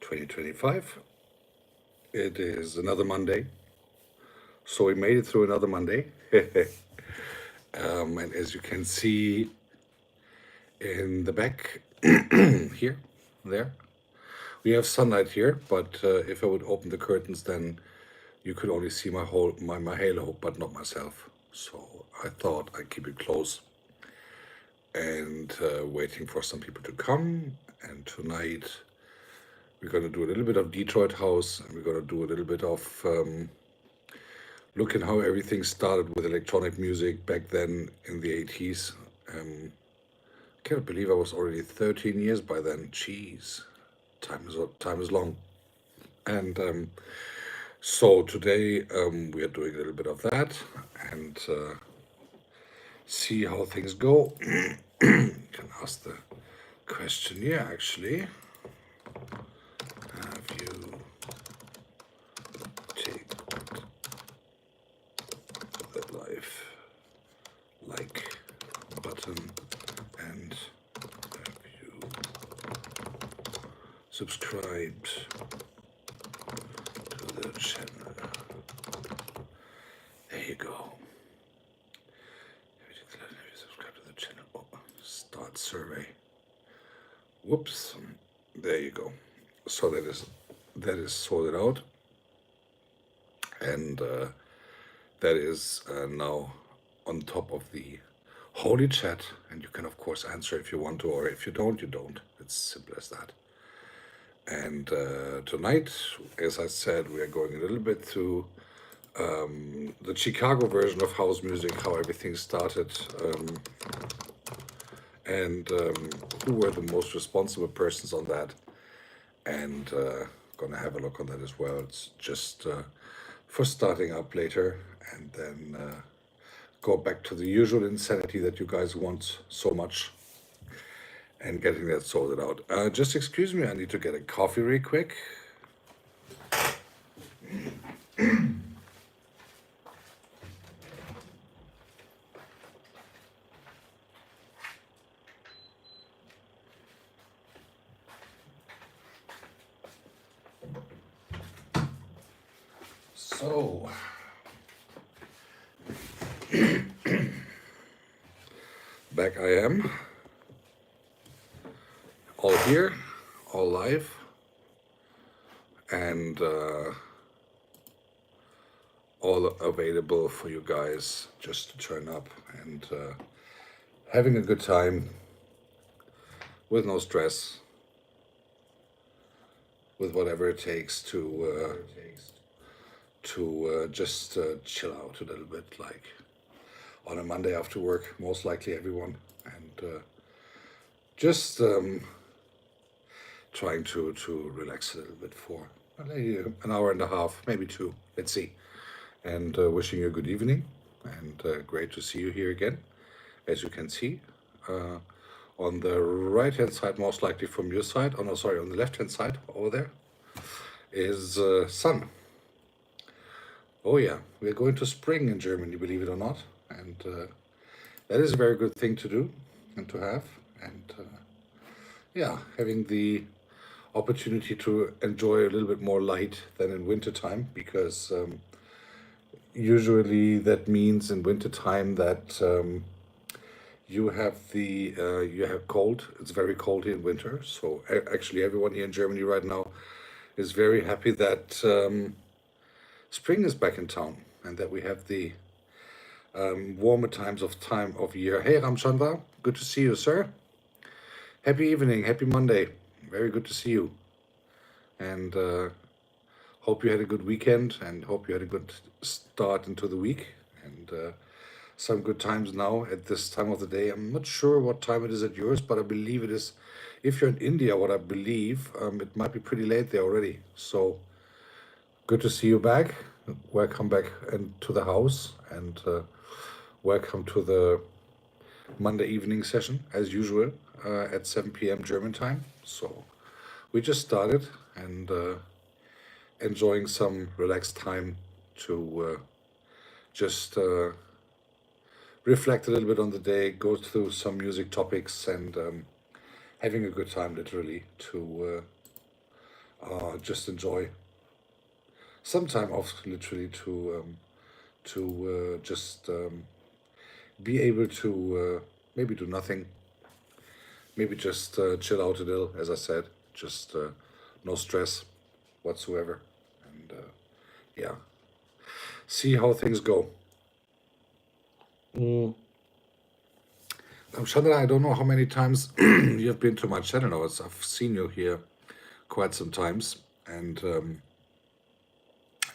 2025. It is another Monday, so we made it through another Monday. And as you can see in the back here, there, we have sunlight here, but if I would open the curtains, then you could only see my halo, but not myself. So I thought I'd keep it close and waiting for some people to come. And tonight we're going to do a little bit of Detroit house, and we're going to do a little bit of looking how everything started with electronic music back then in the 80s. Can't believe I was already 13 years by then. Jeez, time is long. And so today we are doing a little bit of that and see how things go. You can ask the question here, actually. Have you taken the like button, and have you subscribed to the channel? There you go. Have you subscribed to the channel? Oh, start survey. Whoops. There you go. So that is sorted out, and that is now on top of the holy chat, and you can of course answer if you want to, or if you don't, you don't. It's simple as that. And tonight, as I said, we are going a little bit through the Chicago version of house music, how everything started, and who were the most responsible persons on that. And gonna have a look on that as well. It's just for starting up later, and then go back to the usual insanity that you guys want so much, and getting that sorted out. Just excuse me, I need to get a coffee real quick. So, back I am, all here, all live, and all available for you guys just to turn up and having a good time with no stress, with whatever it takes to just chill out a little bit, like on a Monday after work, most likely everyone, and just trying to relax a little bit for an hour and a half, maybe two, let's see, and wishing you a good evening, and great to see you here again. As you can see, on the right hand side, most likely from your side, oh no, sorry, on the left hand side over there is sun. Oh yeah, we're going to spring in Germany, believe it or not, and that is a very good thing to do and to have, and yeah, having the opportunity to enjoy a little bit more light than in winter time, because usually that means in winter time that you have cold. It's very cold here in winter, so actually everyone here in Germany right now is very happy that spring is back in town, and that we have the warmer time of year. Hey Ramchandra, good to see you, sir. Happy evening, happy Monday. Very good to see you. And hope you had a good weekend, and hope you had a good start into the week, and some good times now at this time of the day. I'm not sure what time it is at yours, but I believe it is, if you're in India, what I believe, it might be pretty late there already. So good to see you back. Welcome back to the house, and welcome to the Monday evening session, as usual, at 7 p.m. German time. So we just started, and enjoying some relaxed time to just reflect a little bit on the day, go through some music topics, and having a good time, literally, to just enjoy some time off, literally to just be able to maybe do nothing, maybe just chill out a little, as I said, just no stress whatsoever, and yeah, see how things go. Chandra, I don't know how many times you have been to my channel now. I've seen you here quite some times, and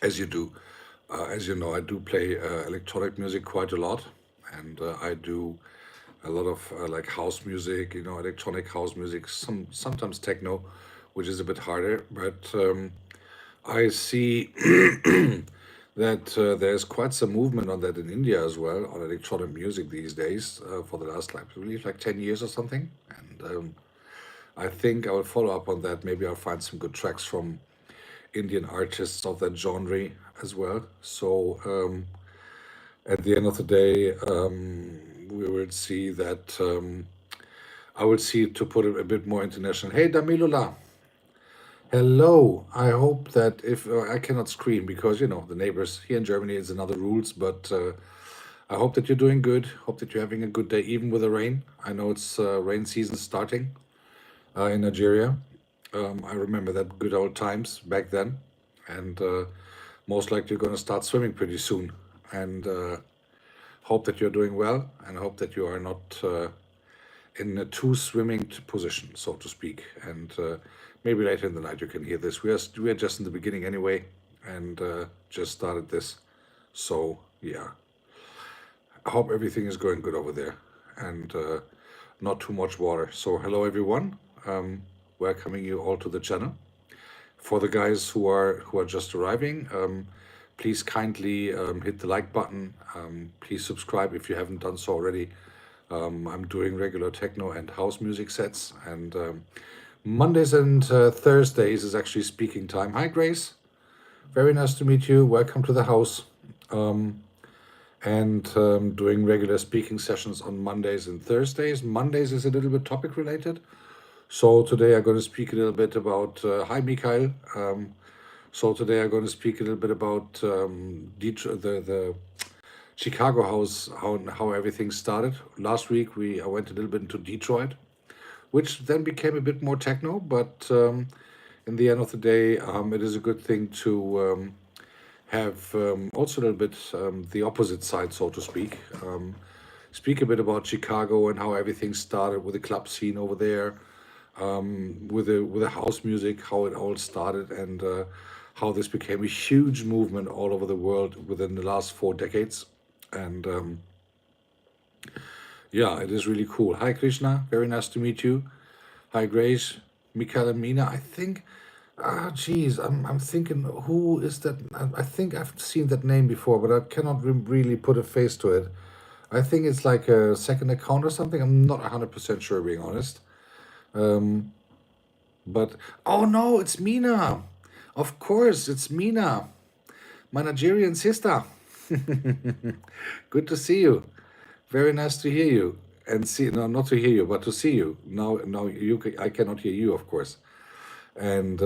as you do, as you know, I do play electronic music quite a lot, and I do a lot of like house music, electronic house music, sometimes techno, which is a bit harder, but I see that there's quite some movement on that in India as well, on electronic music these days, for the last, like, I believe, like 10 years or something. And I think I will follow up on that. Maybe I'll find some good tracks from Indian artists of that genre as well. So at the end of the day, we will see that I will see to put it a bit more international. Hey, Damilula. Hello. I hope that if I cannot scream because the neighbors here in Germany is another rules, but I hope that you're doing good. Hope that you're having a good day, even with the rain. I know it's rain season starting in Nigeria. I remember that good old times back then, and most likely you're going to start swimming pretty soon. And hope that you're doing well, and hope that you are not in a too swimming position, so to speak. And maybe later in the night you can hear this. We are just in the beginning anyway, and just started this. So yeah, I hope everything is going good over there, and not too much water. So hello everyone, welcoming you all to the channel. For the guys who are just arriving, please kindly hit the like button. Please subscribe if you haven't done so already. I'm doing regular techno and house music sets, and Mondays and Thursdays is actually speaking time. Hi Grace, very nice to meet you. Welcome to the house. And doing regular speaking sessions on Mondays and Thursdays. Mondays is a little bit topic related. So today I'm going to speak a little bit about, hi Mikhail. So today I'm going to speak a little bit about the Chicago house, how everything started. Last week I went a little bit into Detroit, which then became a bit more techno, but in the end of the day, it is a good thing to have also a little bit the opposite side, so to speak. Speak a bit about Chicago and how everything started with the club scene over there, with the house music, how it all started, and how this became a huge movement all over the world within the last 4 decades. And yeah, it is really cool. Hi Krishna, very nice to meet you. Hi Grace, Mikhail and Mina. I think, geez, I'm thinking, who is that? I think I've seen that name before, but I cannot really put a face to it. I think it's like a second account or something. I'm not 100% sure, being honest. But, oh no, it's Mina. Of course, it's Mina, my Nigerian sister. Good to see you. Very nice to hear you and see. No, not to hear you, but to see you. Now I cannot hear you, of course. And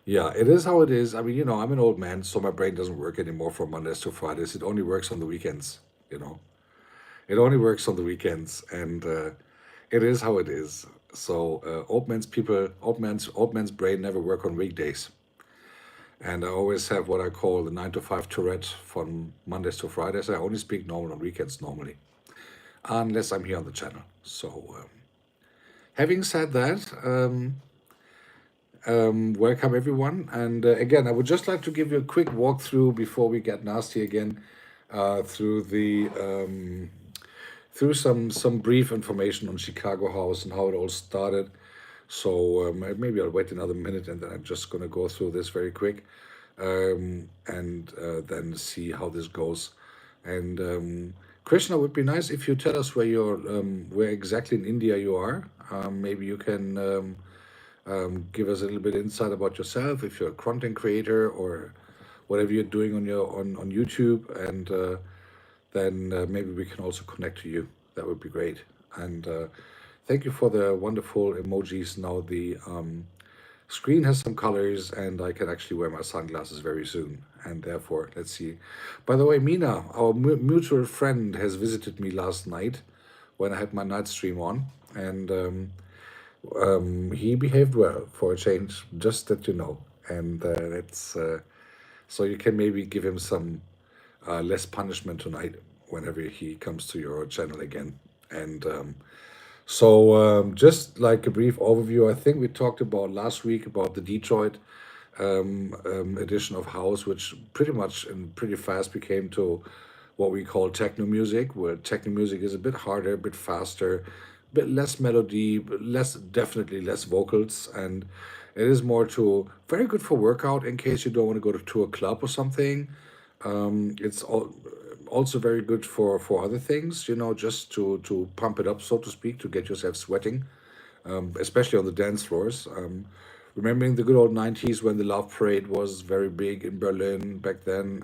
yeah, it is how it is. I mean, I'm an old man, so my brain doesn't work anymore from Mondays to Fridays. It only works on the weekends. It only works on the weekends, and it is how it is. So old man's brain never work on weekdays. And I always have what I call the 9 to 5 Tourette from Mondays to Fridays. I only speak normal on weekends normally, unless I'm here on the channel. So, having said that, welcome everyone. And again, I would just like to give you a quick walkthrough before we get nasty again, through some brief information on Chicago House and how it all started. So maybe I'll wait another minute and then I'm just going to go through this very quick, and then see how this goes. And Krishna, would be nice if you tell us where exactly in India you are. Maybe you can give us a little bit insight about yourself, if you're a content creator or whatever you're doing on YouTube, and then maybe we can also connect to you. That would be great. And thank you for the wonderful emojis. Now the screen has some colors, and I can actually wear my sunglasses very soon. And therefore, let's see. By the way, Mina, our mutual friend, has visited me last night when I had my night stream on, and he behaved well for a change, just that you know. And it's so you can maybe give him some less punishment tonight whenever he comes to your channel again. And just like a brief overview, I think we talked about last week about the Detroit edition of House, which pretty much and pretty fast became to what we call techno music, where techno music is a bit harder, a bit faster, a bit less melody, but definitely less vocals, and it is more to very good for workout in case you don't want to go to a club or something. Also very good for other things, just to pump it up, so to speak, to get yourself sweating, especially on the dance floors. Remembering the good old 90s when the Love Parade was very big in Berlin back then,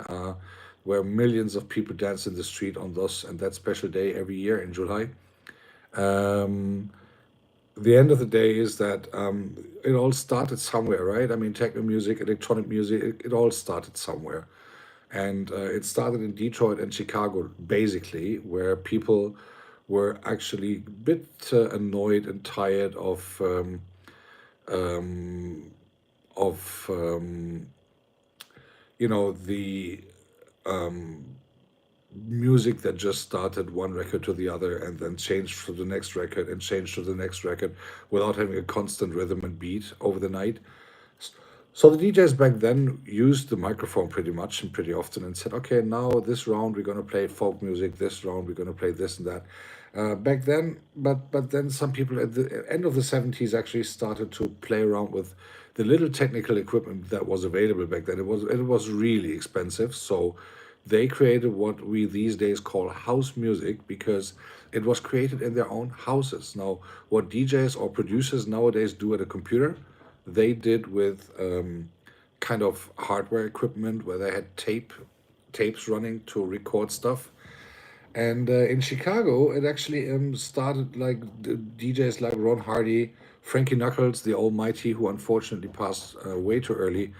where millions of people danced in the street on those and that special day every year in July. Um, the end of the day is that it all started somewhere, right? I mean, techno music, electronic music, it all started somewhere. And it started in Detroit and Chicago, basically, where people were actually a bit annoyed and tired of the music that just started one record to the other and then changed to the next record and changed to the next record without having a constant rhythm and beat over the night. So the DJs back then used the microphone pretty much and pretty often and said, okay, now this round we're going to play folk music, this round we're going to play this and that. Back then, but then some people at the end of the 70s actually started to play around with the little technical equipment that was available back then. It was really expensive, so they created what we these days call house music because it was created in their own houses. Now, what DJs or producers nowadays do at a computer, they did with kind of hardware equipment where they had tapes running to record stuff. And in Chicago, it actually started like DJs like Ron Hardy, Frankie Knuckles, the Almighty, who unfortunately passed way too early.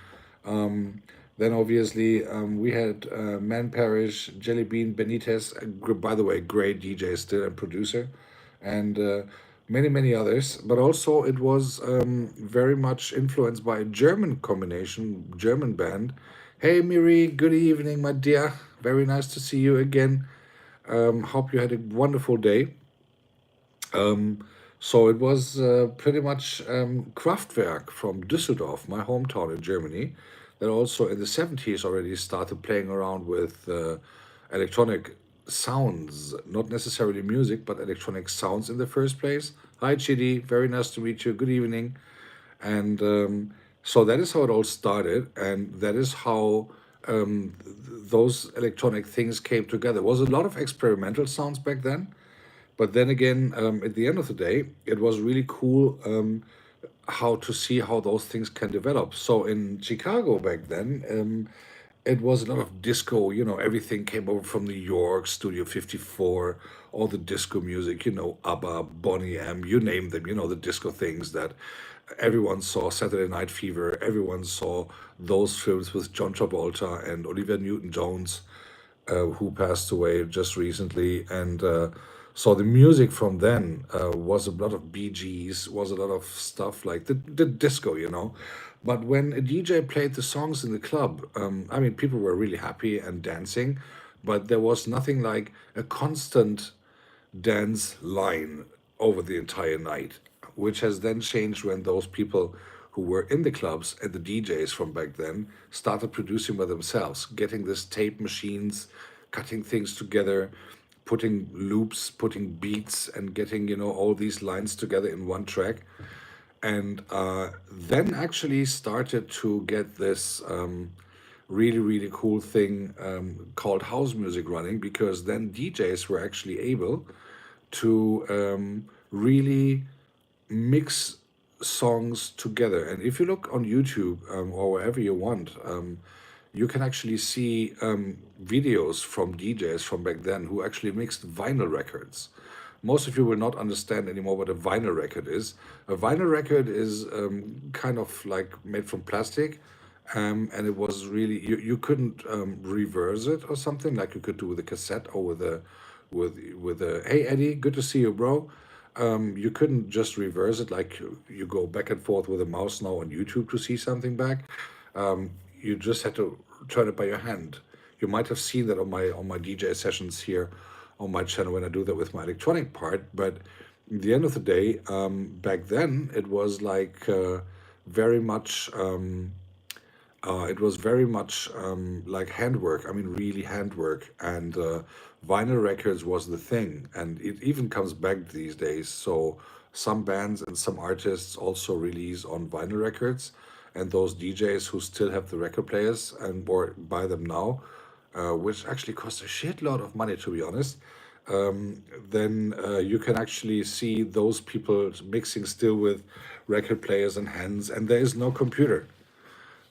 Then obviously we had Man Parrish, Jelly Bean, Benitez, by the way, great DJ still and producer, and many others. But also it was very much influenced by a German combination, German band. Hey Miri, good evening, my dear. Very nice to see you again. Hope you had a wonderful day. So it was pretty much Kraftwerk from Düsseldorf, my hometown in Germany, that also in the 70s already started playing around with electronic sounds, not necessarily music, but electronic sounds in the first place. Hi, Chidi, very nice to meet you. Good evening. And so that is how it all started, and that is how those electronic things came together. It was a lot of experimental sounds back then, but then again, at the end of the day, it was really cool how to see how those things can develop. So in Chicago back then, it was a lot of disco. Everything came over from New York, Studio 54, all the disco music. ABBA, Bonnie M, you name them. The disco things that everyone saw. Saturday Night Fever. Everyone saw those films with John Travolta and Olivia Newton-Jones, who passed away just recently. And so the music from then was a lot of Bee Gees, was a lot of stuff like the disco. But when a DJ played the songs in the club, I mean, people were really happy and dancing, but there was nothing like a constant dance line over the entire night, which has then changed when those people who were in the clubs and the DJs from back then started producing by themselves, getting this tape machines, cutting things together, putting loops, putting beats, and getting, all these lines together in one track. And then actually started to get this really cool thing called house music running, because then DJs were actually able to really mix songs together. And if you look on YouTube or wherever you want, you can actually see videos from DJs from back then who actually mixed vinyl records. most of you will not understand anymore what a vinyl record is. A vinyl record is kind of like made from plastic, and it was really you couldn't reverse it or something like you could do with a cassette or with a hey Eddie, good to see you, bro. You couldn't just reverse it like you go back and forth with a mouse now on YouTube to see something back. You just had to turn it by your hand. You might have seen that on my DJ sessions here on my channel when I do that with my electronic part. But at the end of the day, back then very much. It was very much like handwork. I mean, really handwork. And vinyl records was the thing. And it even comes back these days. So some bands and some artists also release on vinyl records. And those DJs who still have the record players and or buy them now, which actually cost a shitload of money, to be honest, then you can actually see those people mixing still with record players and hands. And there is no computer.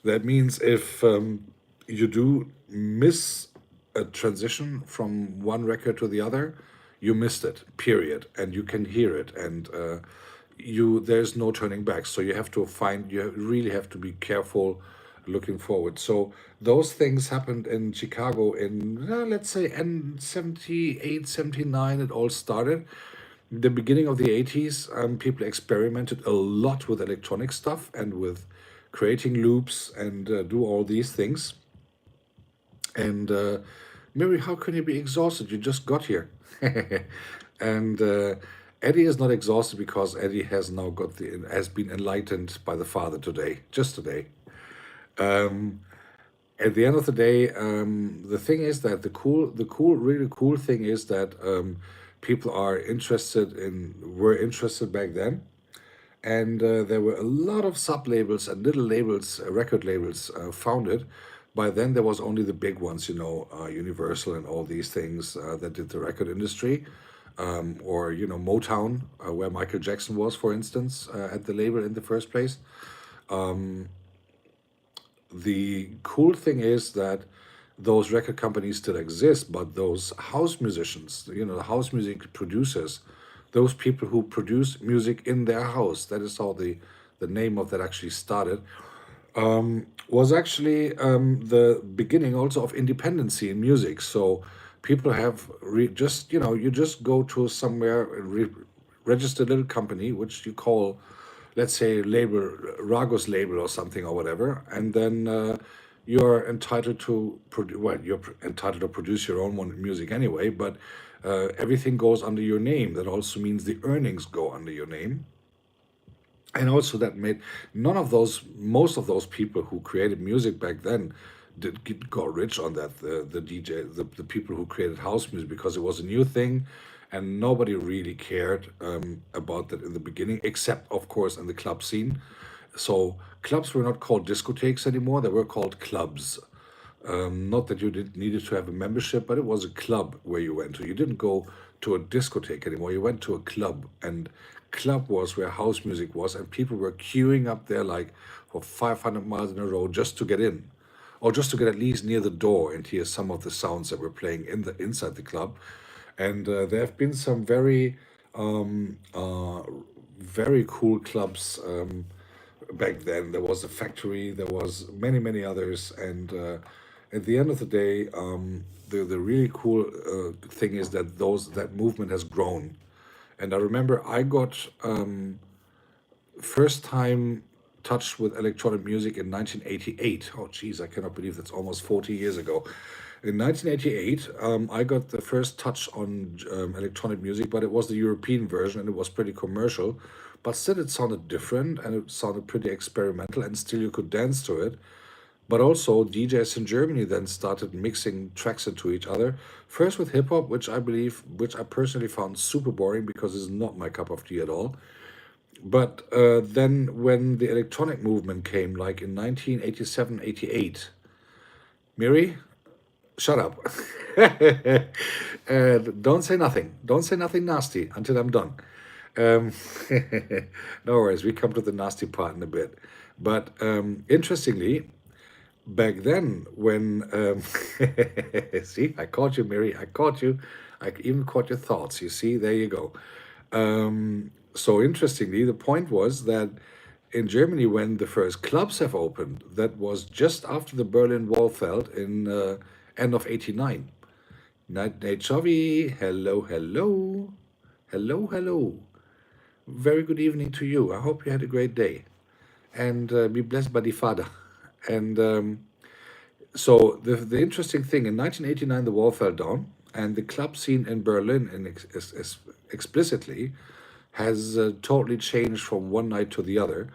That means if you do miss a transition from one record to the other, you missed it, period, and you can hear it, and you there's no turning back. So you really have to be careful looking forward. So those things happened in Chicago in let's say in 78, 79. It all started. The beginning of the 80s, people experimented a lot with electronic stuff and with creating loops and do all these things. And Mary, how can you be exhausted? You just got here. And Eddie is not exhausted because Eddie has been enlightened by the Father today, just today. At the end of the day, the thing is that really cool thing is that people were interested back then, and there were a lot of sub labels and little labels, record labels founded. By then, there was only the big ones, Universal and all these things that did the record industry, or Motown, where Michael Jackson was, for instance, at the label in the first place. The cool thing is that those record companies still exist, but those house musicians, the house music producers, those people who produce music in their house, that is how the name of that actually started, was actually the beginning also of independency in music. So people have you just go to somewhere and register a little company, which you call, let's say, label Ragus label or something or whatever, and then you're entitled to you're entitled to produce your own music anyway, but everything goes under your name. That also means the earnings go under your name. And also that made most of those people who created music back then got rich on that. The people who created house music, because it was a new thing, and nobody really cared about that in the beginning, except of course in the club scene. So clubs were not called discotheques anymore; they were called clubs. Not that you needed to have a membership, but it was a club where you went to. You didn't go to a discotheque anymore. You went to a club, and club was where house music was, and people were queuing up there like for 500 miles in a row just to get in, or just to get at least near the door and hear some of the sounds that were playing inside the club. And there have been some very cool clubs back then. There was a factory, there was many others, and at the end of the day, the really cool thing is that that movement has grown. And I remember I got first time touched with electronic music in 1988. Oh, geez, I cannot believe that's almost 40 years ago. In 1988, I got the first touch on electronic music, but it was the European version and it was pretty commercial. But still, it sounded different and it sounded pretty experimental, and still you could dance to it. But also, DJs in Germany then started mixing tracks into each other. First with hip hop, which I personally found super boring because it's not my cup of tea at all. But then when the electronic movement came, like in 1987, 88, Miri, shut up. Don't say nothing. Don't say nothing nasty until I'm done. Um, no worries, we come to the nasty part in a bit. But interestingly, back then when see, I caught you, Mary, I caught you. I even caught your thoughts. You see, there you go. So interestingly, the point was that in Germany, when the first clubs have opened, that was just after the Berlin Wall fell in end of '89. Night, night, Chovy. Hello, hello, hello, hello. Very good evening to you. I hope you had a great day, and be blessed by the Father. And so the interesting thing in 1989, the wall fell down, and the club scene in Berlin, and explicitly, has totally changed from one night to the other,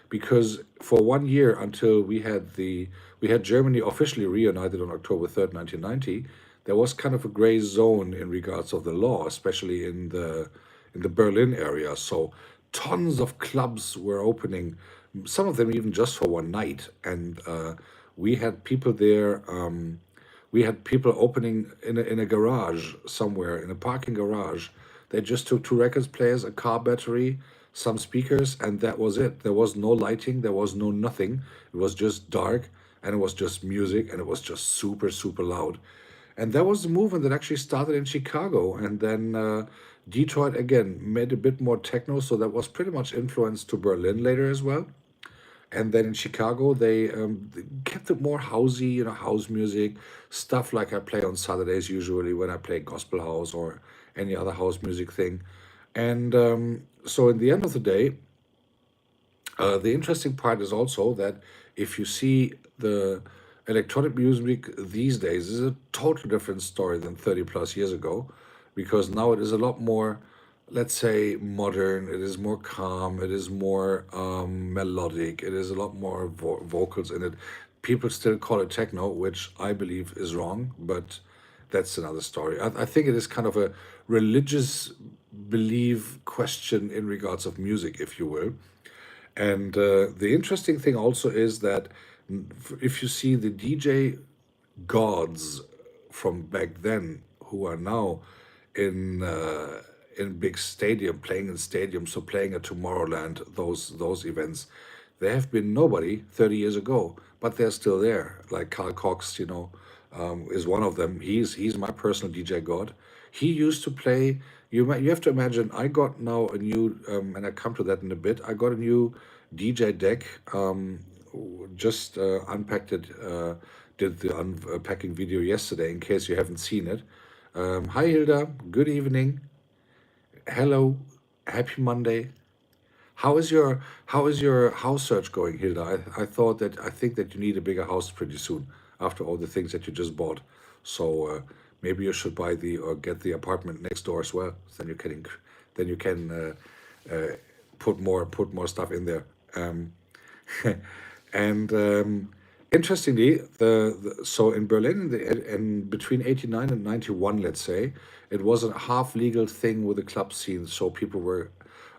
because for 1 year until we had Germany officially reunited on October 3rd, 1990, there was kind of a gray zone in regards of the law, especially in the Berlin area. So tons of clubs were opening, some of them even just for one night, and we had people there. We had people opening in a garage somewhere, in a parking garage. They just took two records players, a car battery, some speakers, and that was it. There was no lighting, there was no nothing. It was just dark, and it was just music, and it was just super, super loud. And that was the movement that actually started in Chicago, and then Detroit again made a bit more techno, so that was pretty much influenced to Berlin later as well. And then in Chicago, they kept it more housey, house music, stuff like I play on Saturdays usually when I play gospel house or any other house music thing. And so, in the end of the day, the interesting part is also that if you see the electronic music these days is a totally different story than 30 plus years ago, because now it is a lot more, let's say, modern. It is more calm. It is more melodic. It is a lot more vocals in it. People still call it techno, which I believe is wrong, but that's another story. I think it is kind of a religious belief question in regards of music, if you will. And the interesting thing also is that if you see the DJ gods from back then who are now in big stadium, playing in stadiums, so playing at Tomorrowland, those events, there have been nobody 30 years ago, but they're still there. Like Carl Cox, is one of them. He's my personal DJ god. He used to play. You have to imagine. I got now a new, and I come to that in a bit. I got a new DJ deck. Just unpacked it. Did the unpacking video yesterday. In case you haven't seen it. Hi Hilda. Good evening. Hello. Happy Monday. How is your house search going, Hilda? I think that you need a bigger house pretty soon after all the things that you just bought. So maybe you should buy the or get the apartment next door as well. Then you can put more stuff in there. And interestingly, so in Berlin, in between '89 and '91, let's say, it was a half legal thing with the club scene. So people were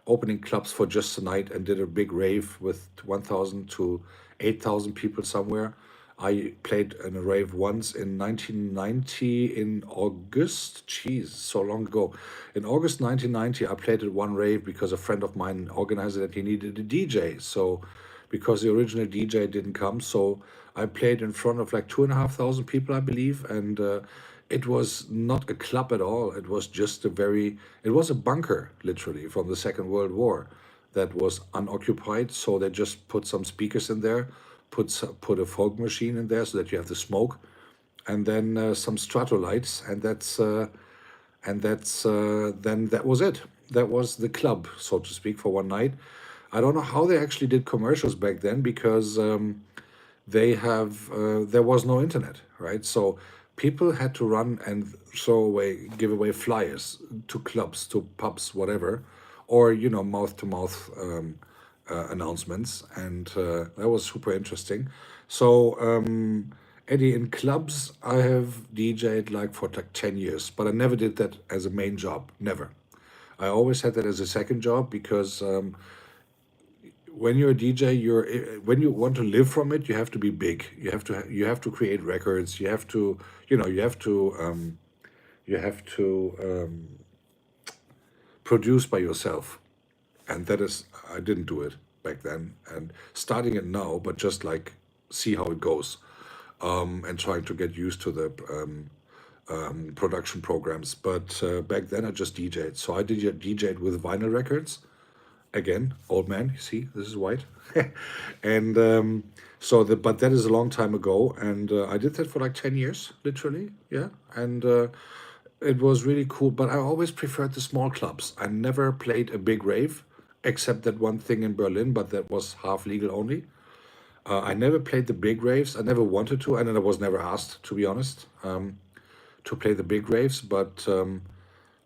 opening clubs for just a night and did a big rave with 1,000 to 8,000 people somewhere. I played in a rave once in 1990 in August. Jeez, so long ago. In August 1990, I played at one rave because a friend of mine organized it. He needed a DJ. So, because the original DJ didn't come, so I played in front of like 2,500 people, I believe, and it was not a club at all. It was just it was a bunker, literally, from the Second World War that was unoccupied. So they just put some speakers in there, put a folk machine in there so that you have the smoke, and then some strato lights, and then that was it. That was the club, so to speak, for one night. I don't know how they actually did commercials back then because there was no internet, right? So people had to run and give away flyers to clubs, to pubs, whatever, or mouth to mouth announcements, and that was super interesting. So Eddie, in clubs, I have DJed like for like 10 years, but I never did that as a main job. Never. I always had that as a second job because when you're a DJ, when you want to live from it, you have to be big. You have to create records. You have to produce by yourself, and that is I didn't do it back then, and starting it now, but just like see how it goes, and trying to get used to production programs. But back then I just DJ'd. So I did DJ'd with vinyl records. Again, old man, you see, this is white. And but that is a long time ago. And I did that for like 10 years, literally. Yeah. And it was really cool. But I always preferred the small clubs. I never played a big rave, except that one thing in Berlin, but that was half legal only. I never played the big raves. I never wanted to, and then I was never asked, to be honest, to play the big raves. But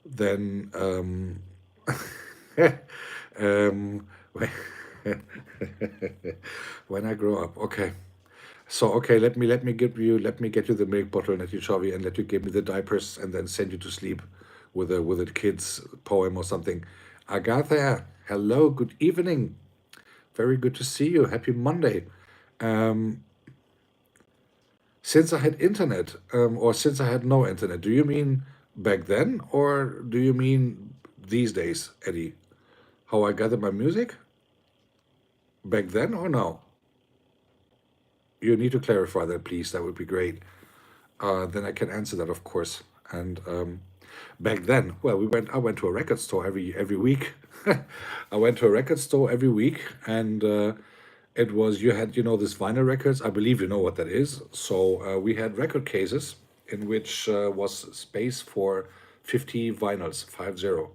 then um, when I grow up, okay. So okay, let me get you the milk bottle, let you Chavi, and let you give me the diapers, and then send you to sleep with a kid's poem or something. Agatha, hello, good evening. Very good to see you. Happy Monday. Um, since I had internet, or since I had no internet, do you mean back then, or do you mean these days, Eddie? How I gathered my music back then or now? You need to clarify that, please. That would be great. Then I can answer that, of course. And back then, well, I went to a record store every week. I went to a record store every week, and it was you had this vinyl records. I believe you know what that is. So we had record cases in which was space for 50 vinyls, 50.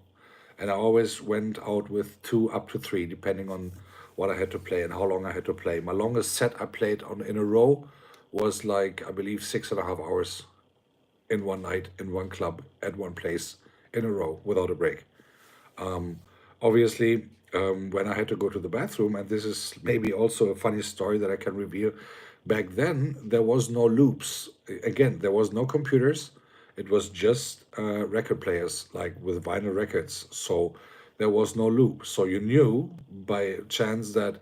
And I always went out with two up to three, depending on what I had to play and how long I had to play. My longest set I played on in a row was like, I believe, 6.5 hours in one night, in one club, at one place, in a row, without a break. Obviously, when I had to go to the bathroom, and this is maybe also a funny story that I can reveal, back then there was no loops. Again, there was no computers. It was just record players, like with vinyl records. So there was no loop. So you knew by chance that,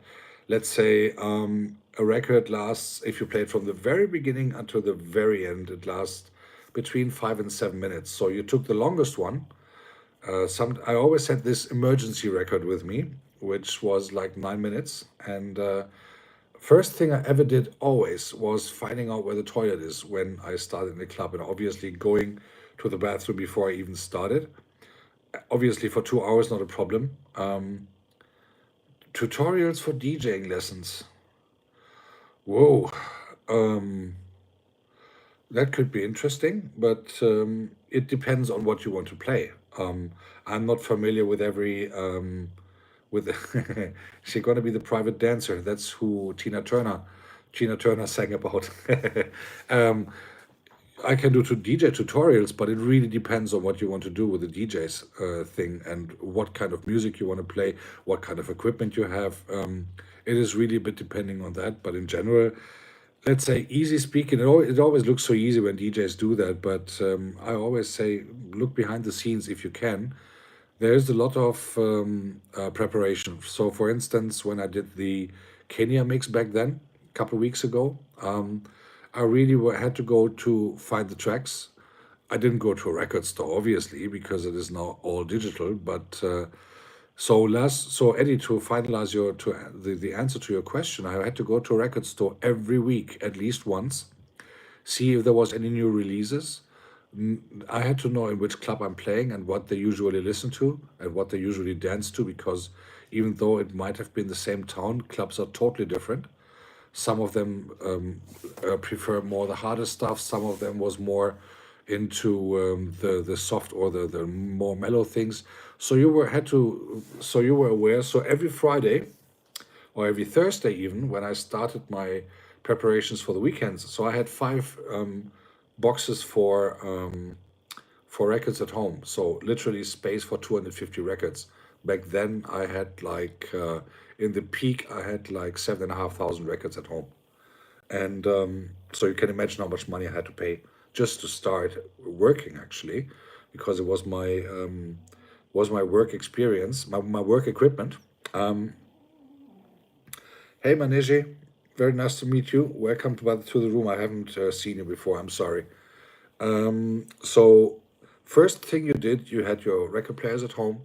let's say, a record lasts, if you play it from the very beginning until the very end, it lasts between 5 and 7 minutes. So you took the longest one. I always had this emergency record with me, which was like 9 minutes. And first thing I ever did always was finding out where the toilet is when I started in the club, and obviously going to the bathroom before I even started. Obviously, for 2 hours, not a problem. Tutorials for DJing lessons. Whoa, that could be interesting, but it depends on what you want to play. I'm not familiar with every with she's gonna be the private dancer. That's who Tina Turner sang about. um, I can do to DJ tutorials, but it really depends on what you want to do with the DJ's thing and what kind of music you want to play, what kind of equipment you have. It is really a bit depending on that, but in general, let's say easy speaking, it always looks so easy when DJs do that, but I always say look behind the scenes if you can. There's a lot of preparation. So, for instance, when I did the Kenya mix back then, a couple of weeks ago, I really had to go to find the tracks. I didn't go to a record store, obviously, because it is now all digital. But so Eddie, to finalize the answer to your question, I had to go to a record store every week, at least once, see if there was any new releases. I had to know in which club I'm playing and what they usually listen to and what they usually dance to, because even though it might have been the same town, clubs are totally different. Some of them prefer more the harder stuff. Some of them was more into the soft or the more mellow things. So you were aware. So every Friday or every Thursday, even when I started my preparations for the weekends, so I had five boxes for records at home. So literally space for 250 records. Back then, I had like in the peak, I had like 7,500 records at home, and so you can imagine how much money I had to pay just to start working, actually, because it was my work experience, my work equipment. Hey Maniji, very nice to meet you. Welcome to the room. I haven't seen you before. I'm sorry. So first thing you did, you had your record players at home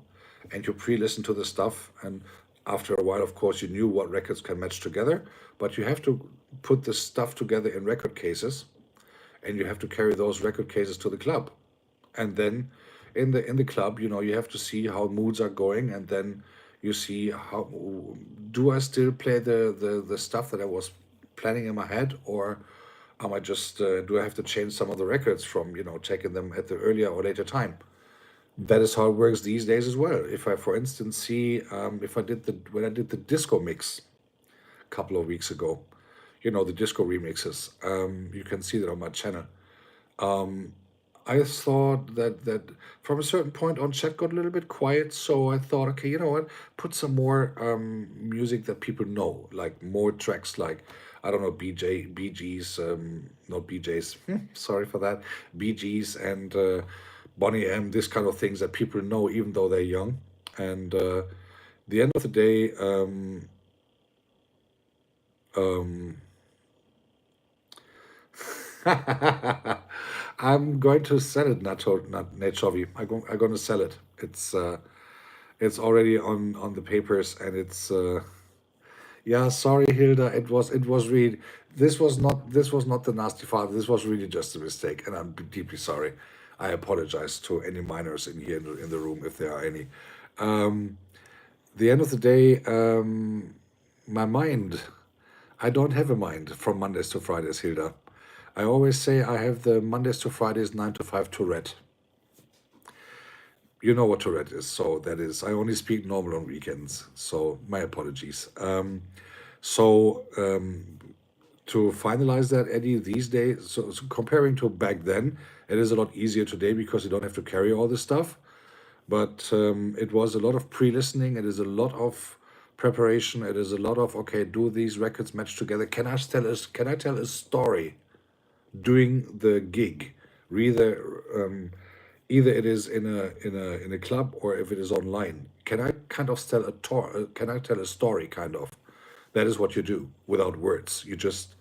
and you pre-listened to the stuff. And after a while, of course, you knew what records can match together, but you have to put the stuff together in record cases. and you have to carry those record cases to the club. And then in the club, you have to see how moods are going, and then you see how do I still play the stuff that I was planning in my head, or am I just do I have to change some of the records from taking them at the earlier or later time? That is how it works these days as well. If I, for instance, see if I did the when I did the disco mix a couple of weeks ago, the disco remixes, you can see that on my channel. I thought that from a certain point on, chat got a little bit quiet. So I thought, okay, you know what? Put some more music that people know, like more tracks, like I don't know, BGs, not BJs. Sorry for that. BGs and Bonnie M. This kind of things that people know, even though they're young. And the end of the day, I'm going to sell it, Nachovi. I'm going to sell it. It's already on the papers, and it's yeah. Sorry, Hilda. It was really this was not the nasty father. This was really just a mistake, and I'm deeply sorry. I apologize to any minors in here in the room if there are any. The end of the day, my mind. I don't have a mind from Mondays to Fridays, Hilda. I always say I have the Mondays to Fridays 9 to 5 Tourette. You know what Tourette is, so that is I only speak normal on weekends. So my apologies. So to finalize that, Eddie, these days, so comparing to back then, it is a lot easier today because you don't have to carry all this stuff. But it was a lot of pre-listening. It is a lot of preparation. It is a lot of okay, do these records match together? Can I tell a story during the gig? Either it is in a club or if it is online. Can I kind of can I tell a story kind of? That is what you do without words. You just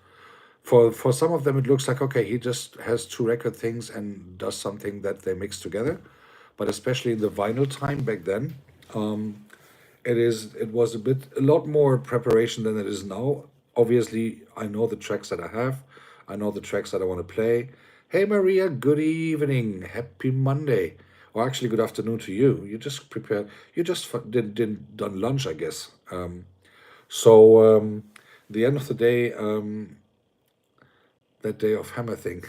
for some of them it looks like okay, he just has two record things and does something that they mix together. But especially in the vinyl time back then, it was a lot more preparation than it is now. Obviously, I know the tracks that I have. I know the tracks that I want to play. Hey Maria, good evening. Happy Monday. Or actually good afternoon to you. You just prepared you just did done lunch, I guess. So the end of the day, that day of hammer thing.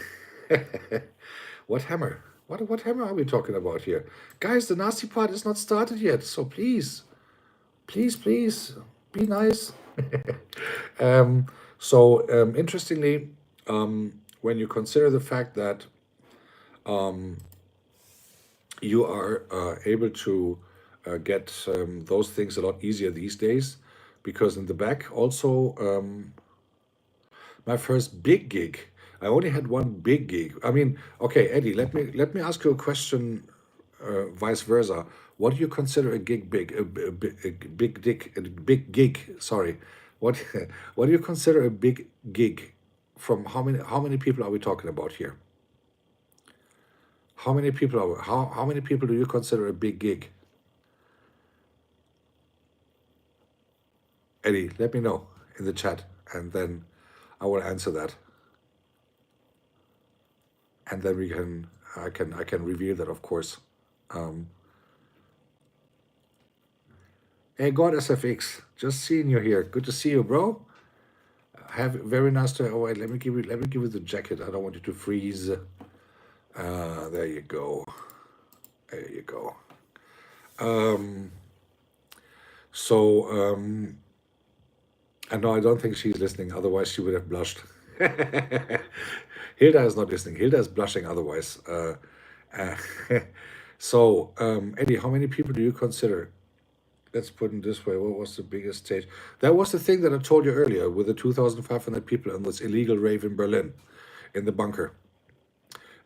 What hammer? What hammer are we talking about here? Guys, the nasty part is not started yet, so please, be nice. Interestingly, when you consider the fact that you are able to get those things a lot easier these days, because in the back also my first big gig. I only had one big gig. I mean, okay, Eddie, let me ask you a question, vice versa. What do you consider a gig big? A big dick, a big gig. Sorry, what what do you consider a big gig? From how many people are we talking about here? How many people do you consider a big gig? Eddie, let me know in the chat, and then I will answer that, and then I can reveal that, of course. Hey, God SFX, just seeing you here. Good to see you, bro. Have very nice to. Oh wait, let me give you the jacket. I don't want you to freeze. There you go. There you go. So I know I don't think she's listening. Otherwise, she would have blushed. Hilda is not listening. Hilda is blushing. Otherwise, uh, so Eddie, how many people do you consider? Let's put it this way. What was the biggest stage? That was the thing that I told you earlier with the 2,500 people in this illegal rave in Berlin, in the bunker.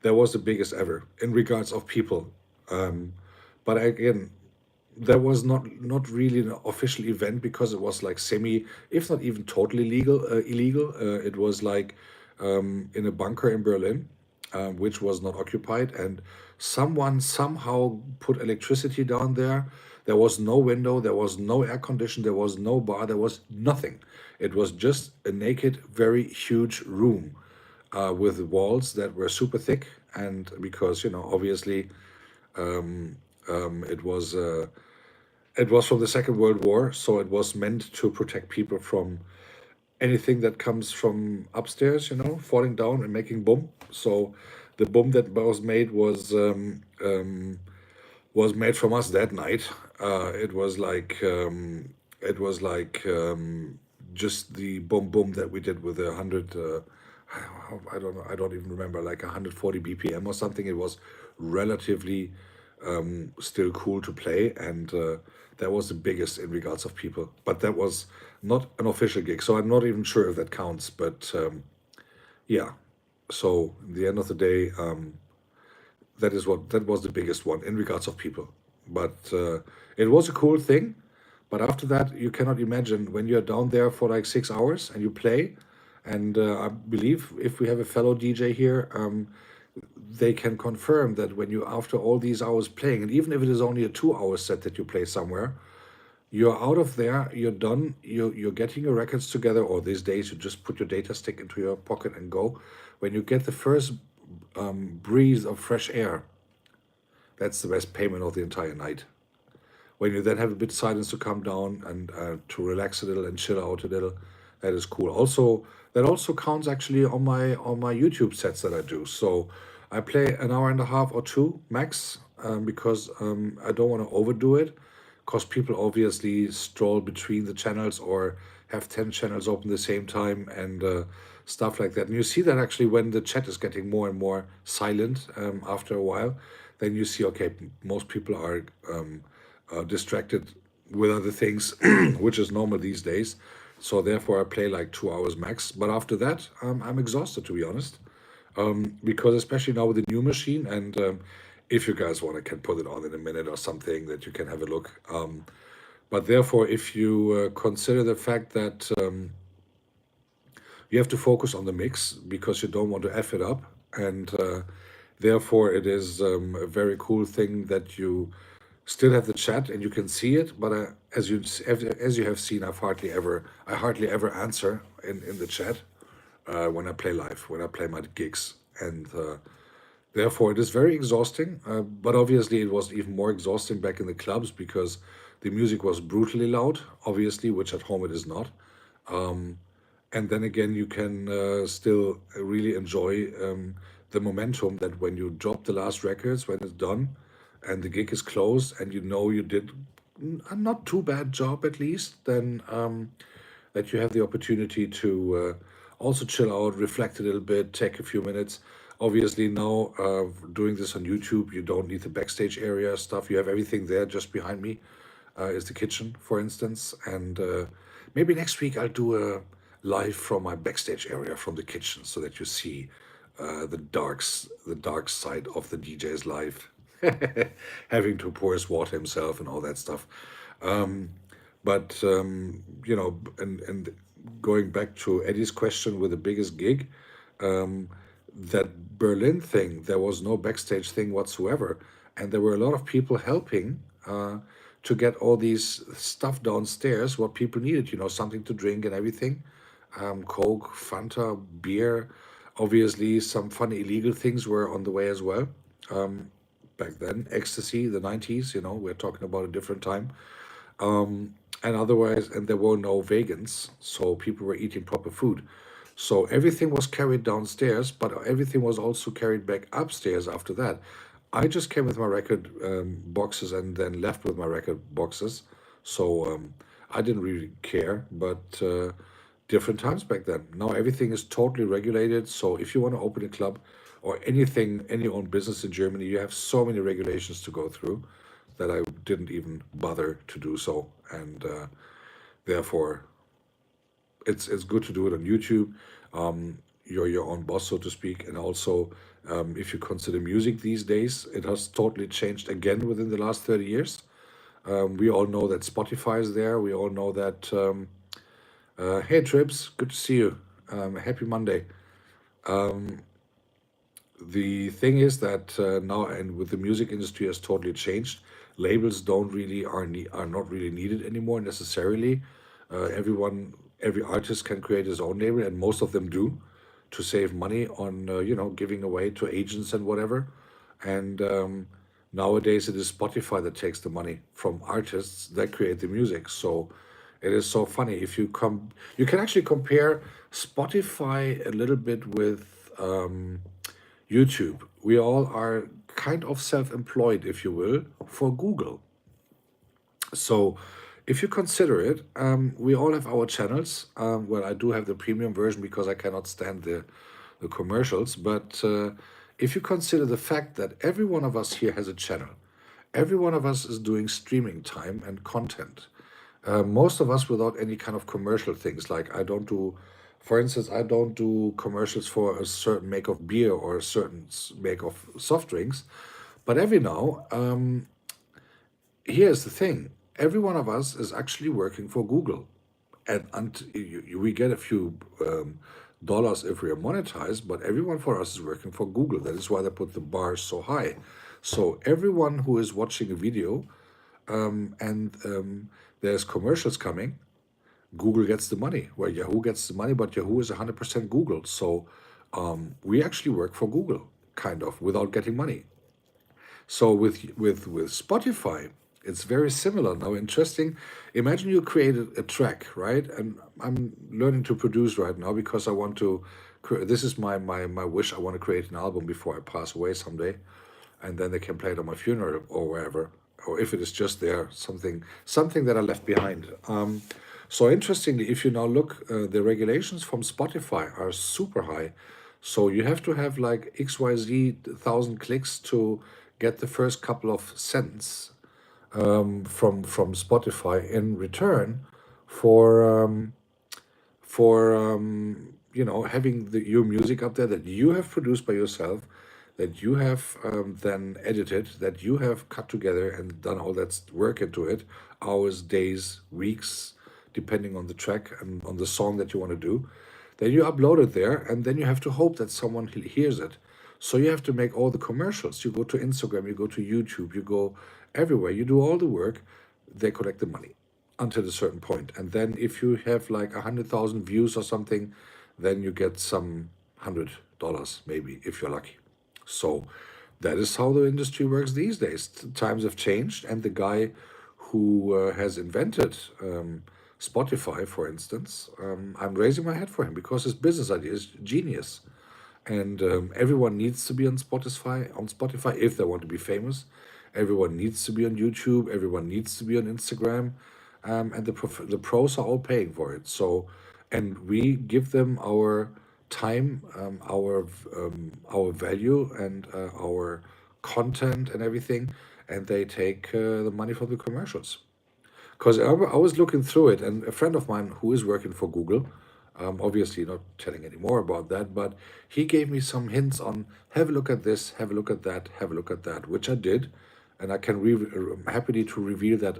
That was the biggest ever in regards of people. But again, that was not really an official event because it was like semi, if not even totally illegal. It was like in a bunker in Berlin, which was not occupied, and someone somehow put electricity down there. There was no window, there was no air condition, there was no bar, there was nothing. It was just a naked, very huge room. with walls that were super thick, and because obviously it was from the Second World War, so it was meant to protect people from anything that comes from upstairs, falling down and making boom. So the boom that was made was made from us that night. It was like just the boom boom that we did with 100. I don't know. I don't even remember, like 140 BPM or something. It was relatively still cool to play, and that was the biggest in regards of people. But that was not an official gig, so I'm not even sure if that counts. But yeah, so in the end of the day, that was the biggest one in regards of people. But it was a cool thing. But after that, you cannot imagine when you're down there for like 6 hours and you play. And I believe if we have a fellow DJ here, they can confirm that when you, after all these hours playing, and even if it is only a 2 hour set that you play somewhere, you're out of there, you're done, you're getting your records together, or these days you just put your data stick into your pocket and go. When you get the first breeze of fresh air, that's the best payment of the entire night. When you then have a bit of silence to come down and to relax a little and chill out a little, that is cool. Also, that also counts actually on my YouTube sets that I do. So I play an hour and a half or two max, because I don't want to overdo it, because people obviously stroll between the channels or have 10 channels open at the same time, and stuff like that. And you see that actually when the chat is getting more and more silent after a while, then you see, okay, most people are distracted with other things, which is normal these days. So therefore, I play like 2 hours max. But after that, I'm exhausted, to be honest, because especially now with the new machine, and if you guys want, I can put it on in a minute or something that you can have a look. But therefore, if you consider the fact that you have to focus on the mix because you don't want to F it up, and therefore it is a very cool thing that you still have the chat and you can see it. But as you have seen, I hardly ever answer in the chat when I play live, when I play my gigs, and therefore it is very exhausting. But obviously, it was even more exhausting back in the clubs because the music was brutally loud, obviously, which at home it is not. And then again, you can still really enjoy the momentum that when you drop the last records, when it's done and the gig is closed, and you did a not too bad job at least, then that you have the opportunity to also chill out, reflect a little bit, take a few minutes. Obviously, now doing this on YouTube, you don't need the backstage area stuff. You have everything there just behind me. Is the kitchen, for instance, and maybe next week I'll do a live from my backstage area from the kitchen, so that you see the dark side of the DJ's life, having to pour his water himself and all that stuff. But and going back to Eddie's question with the biggest gig, that Berlin thing, there was no backstage thing whatsoever, and there were a lot of people helping to get all these stuff downstairs, what people needed, something to drink and everything, Coke, Fanta, beer. Obviously, some fun illegal things were on the way as well. Back then, ecstasy, the 90s, we're talking about a different time. And otherwise, and there were no vegans, so people were eating proper food. So everything was carried downstairs, but everything was also carried back upstairs after that. I just came with my record boxes and then left with my record boxes. So I didn't really care, but different times back then. Now everything is totally regulated. So if you want to open a club or anything, any own business in Germany, you have so many regulations to go through that I didn't even bother to do so. And therefore, it's good to do it on YouTube. You're your own boss, so to speak. And also, if you consider music these days, it has totally changed again within the last 30 years. We all know that Spotify is there. We all know that. Hey, Trips, good to see you. Happy Monday. The thing is that now, and with the music industry has totally changed. Labels don't really are not really needed anymore necessarily. Every artist can create his own label, and most of them do. to save money on giving away to agents and whatever. And nowadays it is Spotify that takes the money from artists that create the music. So it is so funny. If you come, you can actually compare Spotify a little bit with YouTube. We all are kind of self-employed, if you will, for Google. So if you consider it, we all have our channels. Well, I do have the premium version because I cannot stand the commercials. But if you consider the fact that every one of us here has a channel, every one of us is doing streaming time and content. Most of us without any kind of commercial things. Like I don't do, for instance, I don't do commercials for a certain make of beer or a certain make of soft drinks. But every now, here's the thing. Every one of us is actually working for Google. And we get a few dollars if we are monetized, but everyone for us is working for Google. That is why they put the bars so high. So everyone who is watching a video and there's commercials coming, Google gets the money. Well, Yahoo gets the money, but Yahoo is 100% Google. So we actually work for Google, kind of, without getting money. So with Spotify, it's very similar. Now, interesting. Imagine you created a track, right? And I'm learning to produce right now because I want to. This is my wish. I want to create an album before I pass away someday, and then they can play it on my funeral or wherever, or if it is just there, something that I left behind. So interestingly, if you now look, the regulations from Spotify are super high. So you have to have like XYZ thousand clicks to get the first couple of cents from Spotify in return for having your music up there that you have produced by yourself, that you have then edited, that you have cut together and done all that work into it, hours, days, weeks, depending on the track and on the song that you want to do. Then you upload it there, and then you have to hope that someone hears it. So you have to make all the commercials. You go to Instagram, you go to YouTube, you go everywhere. You do all the work. They collect the money until a certain point. And then if you have like 100,000 views or something, then you get some $100 maybe if you're lucky. So that is how the industry works these days. Times have changed, and the guy who has invented Spotify, for instance, I'm raising my hat for him because his business idea is genius. And everyone needs to be on Spotify if they want to be famous. Everyone needs to be on YouTube. Everyone needs to be on Instagram, and the pros are all paying for it. So, and we give them our time, our value, and our content and everything, and they take the money from the commercials. Because I was looking through it, and a friend of mine who is working for Google, obviously not telling any more about that, but he gave me some hints on have a look at this, have a look at that, have a look at that, which I did, and I can happily to reveal that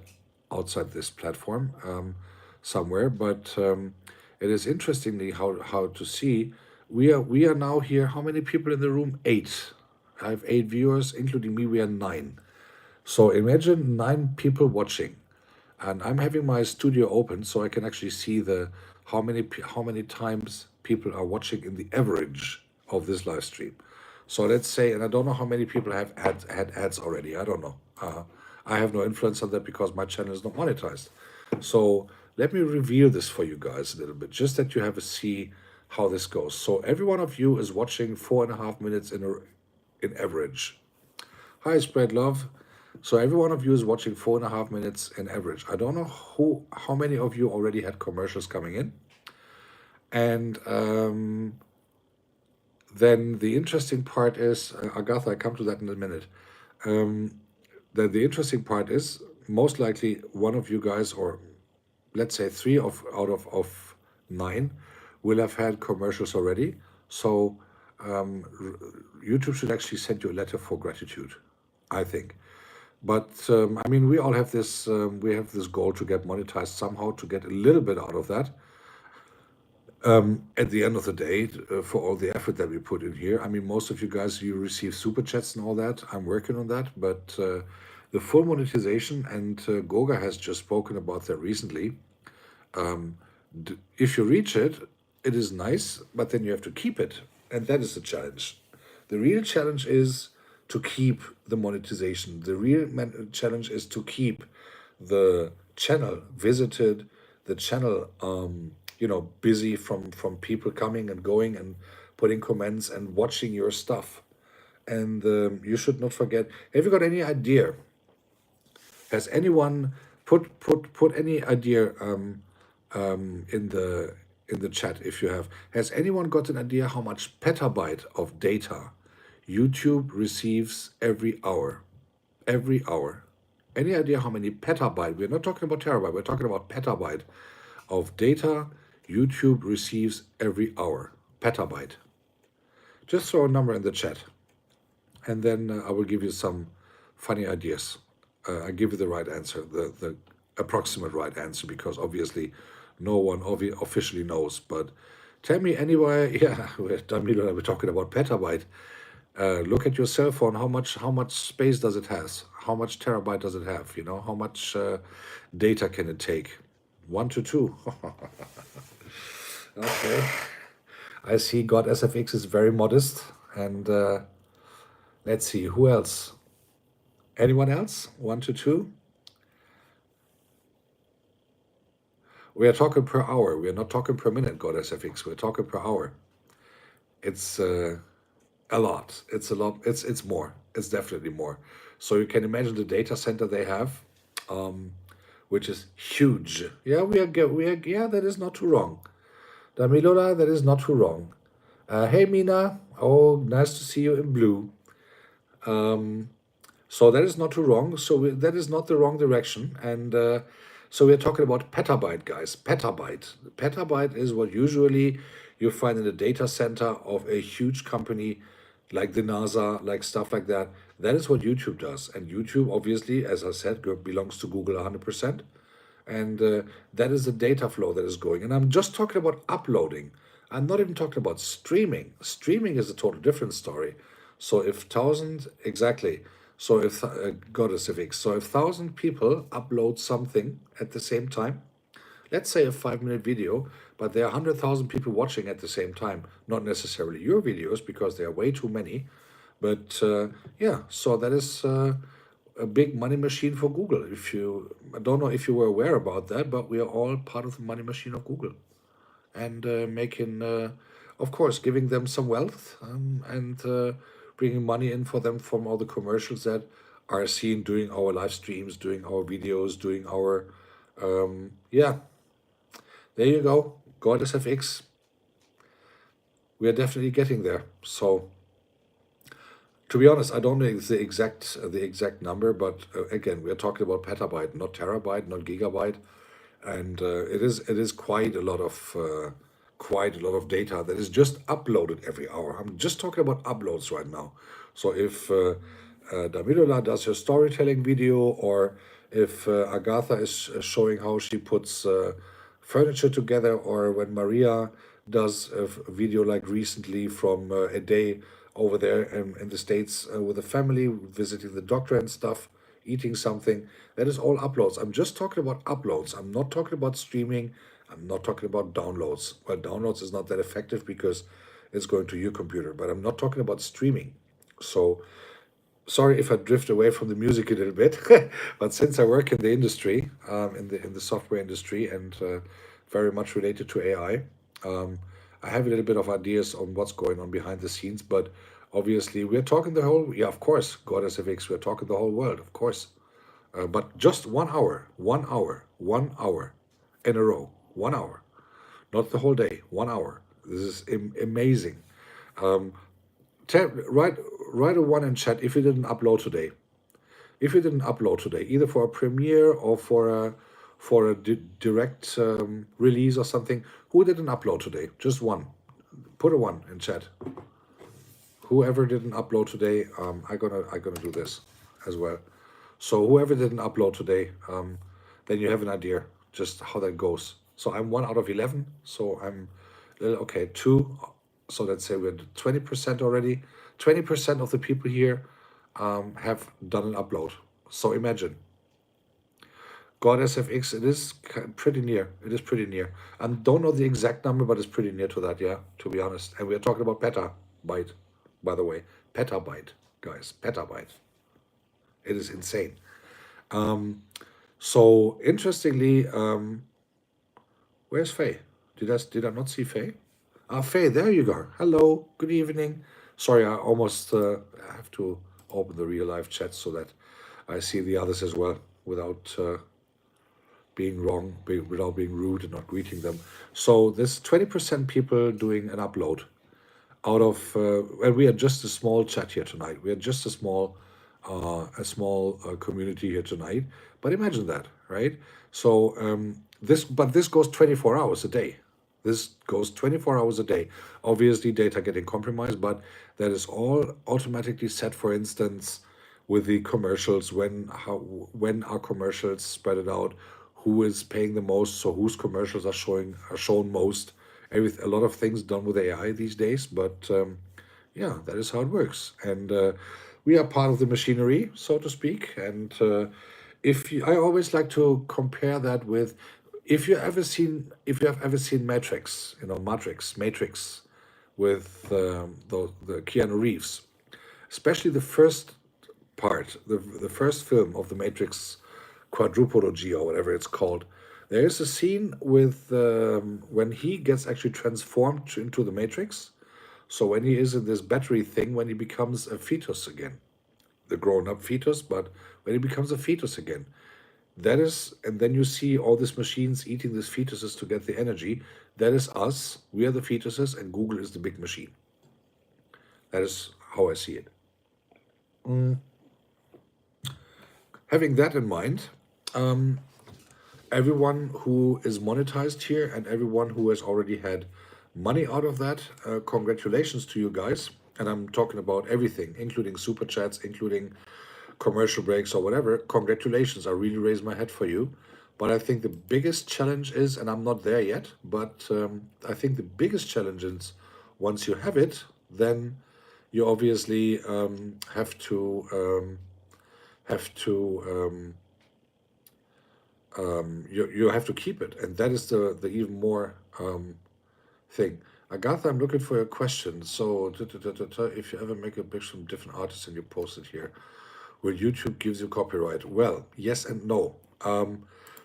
outside this platform somewhere. But it is interestingly how to see we are now here. How many people in the room? 8. I have 8 viewers, including me. We are 9. So imagine 9 people watching, and I'm having my studio open so I can actually see the how many times people are watching in the average of this live stream. So let's say, and I don't know how many people have had ads already. I don't know. I have no influence on that because my channel is not monetized. So let me reveal this for you guys a little bit, just that you have a see how this goes. So every one of you is watching 4.5 minutes in average. Hi, Spread Love. So every one of you is watching 4.5 minutes in average. I don't know how many of you already had commercials coming in. And then the interesting part is, Agatha, I come to that in a minute. The interesting part is most likely one of you guys, or let's say 3 out of 9, will have had commercials already. So YouTube should actually send you a letter for gratitude, I think. But I mean, we all have this. We have this goal to get monetized somehow, to get a little bit out of that. At the end of the day, for all the effort that we put in here, I mean, most of you guys, you receive super chats and all that. I'm working on that, but the full monetization, and Goga has just spoken about that recently. If you reach it, it is nice, but then you have to keep it. And that is the challenge. The real challenge is to keep the monetization. The real challenge is to keep the channel visited, the channel, busy from people coming and going and putting comments and watching your stuff. And you should not forget. Have you got any idea? Has anyone put any idea in the chat if you have? Has anyone got an idea how much petabyte of data YouTube receives every hour? Every hour. Any idea how many petabyte? We're not talking about terabyte, we're talking about petabyte of data YouTube receives every hour. Petabyte. Just throw a number in the chat, and then I will give you some funny ideas. I give you the right answer, the approximate right answer, because obviously no one officially knows. But tell me anyway. Yeah, Damilo and I were talking about petabyte. Look at your cell phone. How much space does it has? How much terabyte does it have? How much data can it take? 1 to 2. Okay. I see God SFX is very modest. And let's see, who else? Anyone else? 1 to 2? We are talking per hour. We are not talking per minute, God SFX. We're talking per hour. It's a lot. It's a lot. It's more. It's definitely more. So you can imagine the data center they have, which is huge. Yeah, yeah, that is not too wrong. Damilola, that is not too wrong. Hey, Mina. Oh, nice to see you in blue. So that is not too wrong. So that is not the wrong direction. And so we're talking about petabyte, guys. Petabyte. Petabyte is what usually you find in the data center of a huge company like the NASA, like stuff like that. That is what YouTube does. And YouTube, obviously, as I said, belongs to Google 100%. And that is the data flow that is going. And I'm just talking about uploading. I'm not even talking about streaming. Streaming is a total different story. So if thousand exactly, so if God is civic, so if 1,000 people upload something at the same time, let's say a 5-minute video, but there are 100,000 people watching at the same time. Not necessarily your videos because there are way too many, but yeah. So that is a big money machine for Google. I don't know if you were aware about that, but we are all part of the money machine of Google, and making, of course, giving them some wealth, and bringing money in for them from all the commercials that are seen doing our live streams, doing our videos, doing our, yeah. There you go, Goddess FX. We are definitely getting there. So to be honest, I don't know the exact number, but again, we are talking about petabyte, not terabyte, not gigabyte, and it is quite a lot of data that is just uploaded every hour. I'm just talking about uploads right now. So if Damilola does her storytelling video, or if Agatha is showing how she puts furniture together, or when Maria does a video like recently from a day over there in the States with a family, visiting the doctor and stuff, eating something, that is all uploads. I'm just talking about uploads. I'm not talking about streaming. I'm not talking about downloads. Well, downloads is not that effective because it's going to your computer, but I'm not talking about streaming. So sorry if I drift away from the music a little bit, but since I work in the industry, in the software industry, and very much related to AI, I have a little bit of ideas on what's going on behind the scenes. But obviously, we're talking the whole, yeah, of course, Goddess FX, we're talking the whole world, of course. But just 1 hour, 1 hour, 1 hour in a row, 1 hour, not the whole day, 1 hour. This is amazing. Write a one in chat if you didn't upload today. If you didn't upload today, either for a premiere or for a direct release or something, who didn't upload today? Just one. Put a one in chat. Whoever didn't upload today, I'm gonna do this as well. So whoever didn't upload today, then you have an idea just how that goes. So I'm 1 out of 11. So I'm okay, 2. So let's say we're at 20% already. 20% of the people here have done an upload. So imagine God SFX, it is pretty near. It is pretty near. I don't know the exact number, but it's pretty near to that, yeah, to be honest. And we are talking about petabyte, by the way. Petabyte, guys, petabyte. It is insane. So interestingly, where's Faye? Did I not see Faye? Ah, Faye, there you go. Hello, good evening. Sorry, I almost have to open the real life chat so that I see the others as well without being wrong, without being rude and not greeting them. So there's 20% people doing an upload out of, and we are just a small chat here tonight. We are just a small community here tonight. But imagine that, right? So this goes 24 hours a day. This goes 24 hours a day. Obviously, data getting compromised, but that is all automatically set. For instance, with the commercials, when are commercials spread it out, who is paying the most, so whose commercials are shown most. A lot of things done with AI these days, but yeah, that is how it works. And we are part of the machinery, so to speak. And I always like to compare that with, if you have ever seen Matrix, Matrix, with the Keanu Reeves, especially the first part, the first film of the Matrix quadrupology or whatever it's called. There is a scene with when he gets actually transformed into the Matrix. So when he is in this battery thing, when he becomes a fetus again, the grown-up fetus, but when he becomes a fetus again, that is, and then you see all these machines eating these fetuses to get the energy. That is us. We are the fetuses, and Google is the big machine. That is how I see it. Having that in mind, everyone who is monetized here and everyone who has already had money out of that, congratulations to you guys. And I'm talking about everything, including super chats, including commercial breaks or whatever. Congratulations. I really raise my hat for you. But I think the biggest challenge is, and I'm not there yet, but I think the biggest challenge is once you have it, then you obviously you have to keep it, and that is the even more thing. Agatha, I'm looking for your question. So, if you ever make a picture from different artists and you post it here, will YouTube gives you copyright? Well, yes and no.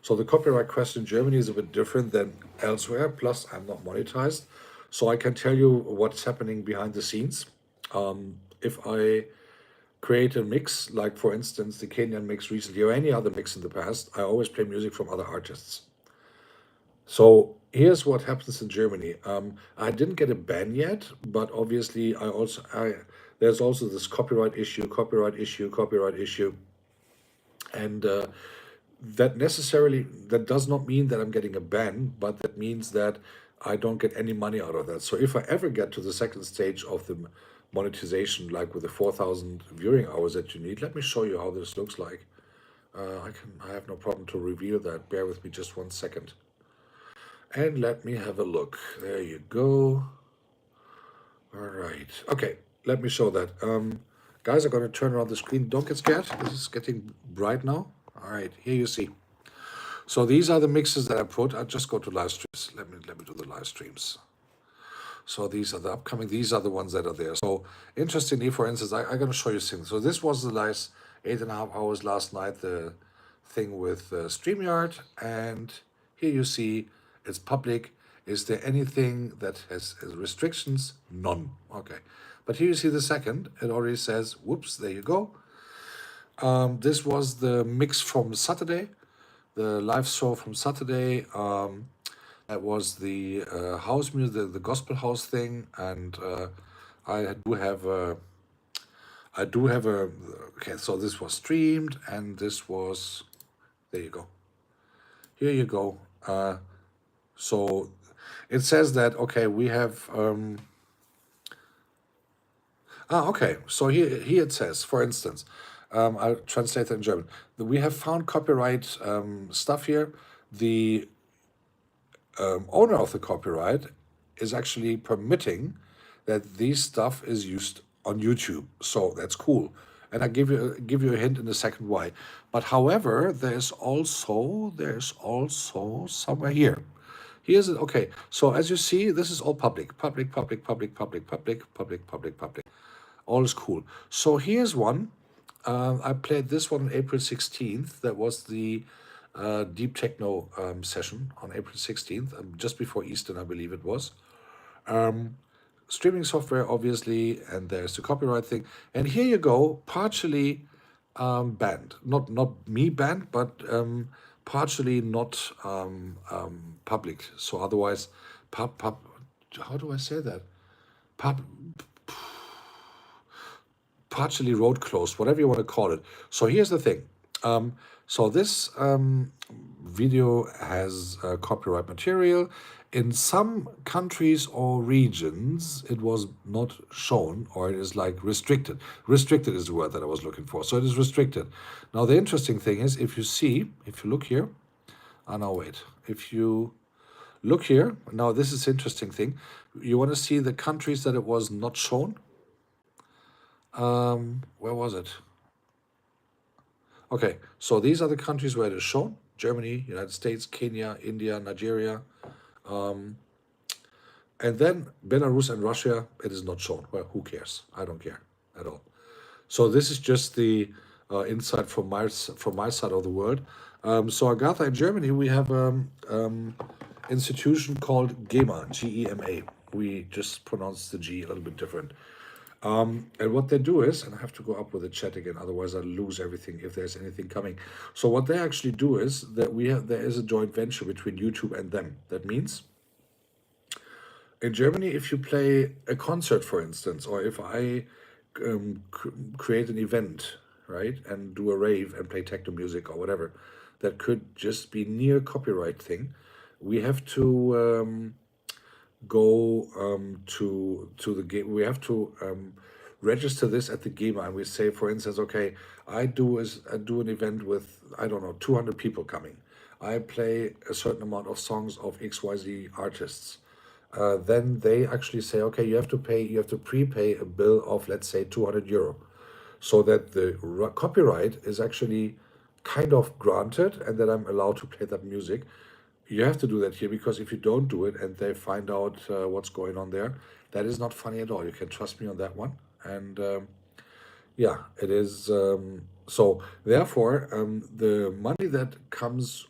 So the copyright question in Germany is a bit different than elsewhere. Plus, I'm not monetized, so I can tell you what's happening behind the scenes. If I create a mix, like for instance the Kenyan mix recently or any other mix in the past, I always play music from other artists. So here's what happens in Germany. I didn't get a ban yet, but obviously there's also this copyright issue, and that does not mean that I'm getting a ban, but that means that I don't get any money out of that. So if I ever get to the second stage of the monetization, like with the 4,000 viewing hours that you need, let me show you how this looks like. I have no problem to reveal that. Bear with me just 1 second. And let me have a look. There you go. All right. Okay, let me show that. Guys, I'm going to turn around the screen. Don't get scared. This is getting bright now. All right, here you see. So these are the mixes that I put. I'll just go to live streams. Let me do the live streams. So these are the upcoming. These are the ones that are there. So interestingly, for instance, I'm going to show you things. So this was the last 8.5 hours last night, the thing with StreamYard. And here you see it's public. Is there anything that has restrictions? None. Okay. But here you see the second. It already says, whoops, there you go. This was the mix from Saturday, the live show from Saturday. That was the house music, the gospel house thing, and I do have a. Okay, so this was streamed, and this was. There you go. Here you go. So it says that okay, we have. Okay. So here it says, for instance, I'll translate that in German. We have found copyright stuff here. The owner of the copyright is actually permitting that these stuff is used on YouTube. So that's cool. and I give you a hint in a second why. But however, there's also somewhere here. Here's it. Okay, so as you see, this is all public, public, public, public, public, public, public, public, public. All is cool. So here's one. I played this one on April 16th. That was the deep techno session on April 16th, just before Easter, I believe it was. Streaming software, obviously, and there's the copyright thing. And here you go, partially banned. Not me banned, but partially not public. So otherwise, how do I say that? Pub, partially road closed, whatever you want to call it. So here's the thing. So this video has copyright material. In some countries or regions, it was not shown, or it is like restricted. Restricted is the word that I was looking for. So it is restricted. Now the interesting thing is, if you look here, now wait, if you look here, now this is interesting thing. You want to see the countries that it was not shown? Where was it? Okay, so these are the countries where it is shown: Germany, United States, Kenya, India, Nigeria, and then Belarus and Russia. It is not shown. Well, who cares? I don't care at all. So this is just the insight from my side of the world. So Agatha, in Germany, we have institution called GEMA, G-E-M-A. We just pronounce the G a little bit different. And what they do is, and I have to go up with the chat again, otherwise I'll lose everything if there's anything coming. So what they actually do is that there is a joint venture between YouTube and them. That means in Germany, if you play a concert, for instance, or if I create an event, right, and do a rave and play techno music or whatever, that could just be near copyright thing, we have to go to the game. We have to register this at the GEMA, and we say, for instance, okay, I do an event with, I don't know, 200 people coming. I play a certain amount of songs of XYZ artists. Then they actually say, okay, you have to prepay a bill of, let's say, 200 euro, so that the copyright is actually kind of granted and that I'm allowed to play that music. You have to do that here, because if you don't do it and they find out what's going on there, that is not funny at all. You can trust me on that one. And yeah, it is. So therefore, the money that comes,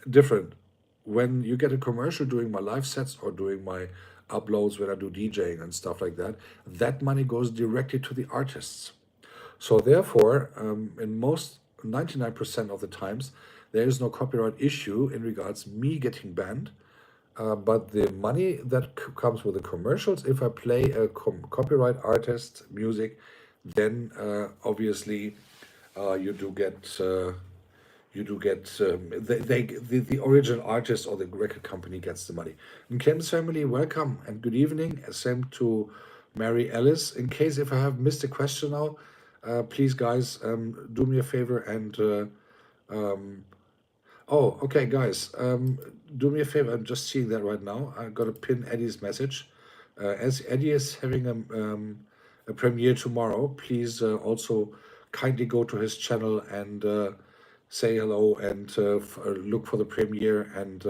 different. When you get a commercial doing my live sets or doing my uploads when I do DJing and stuff like that, that money goes directly to the artists. So therefore, in most 99% of the times, there is no copyright issue in regards me getting banned. But the money that comes with the commercials, if I play a copyright artist music, then obviously you do get the original artist or the record company gets the money. And Kim's family, welcome and good evening. Same to Mary Ellis. In case if I have missed a question now, please guys, do me a favor and oh, okay, guys, do me a favor. I'm just seeing that right now. I got to pin Eddie's message. As Eddie is having a premiere tomorrow, please also kindly go to his channel and say hello and look for the premiere and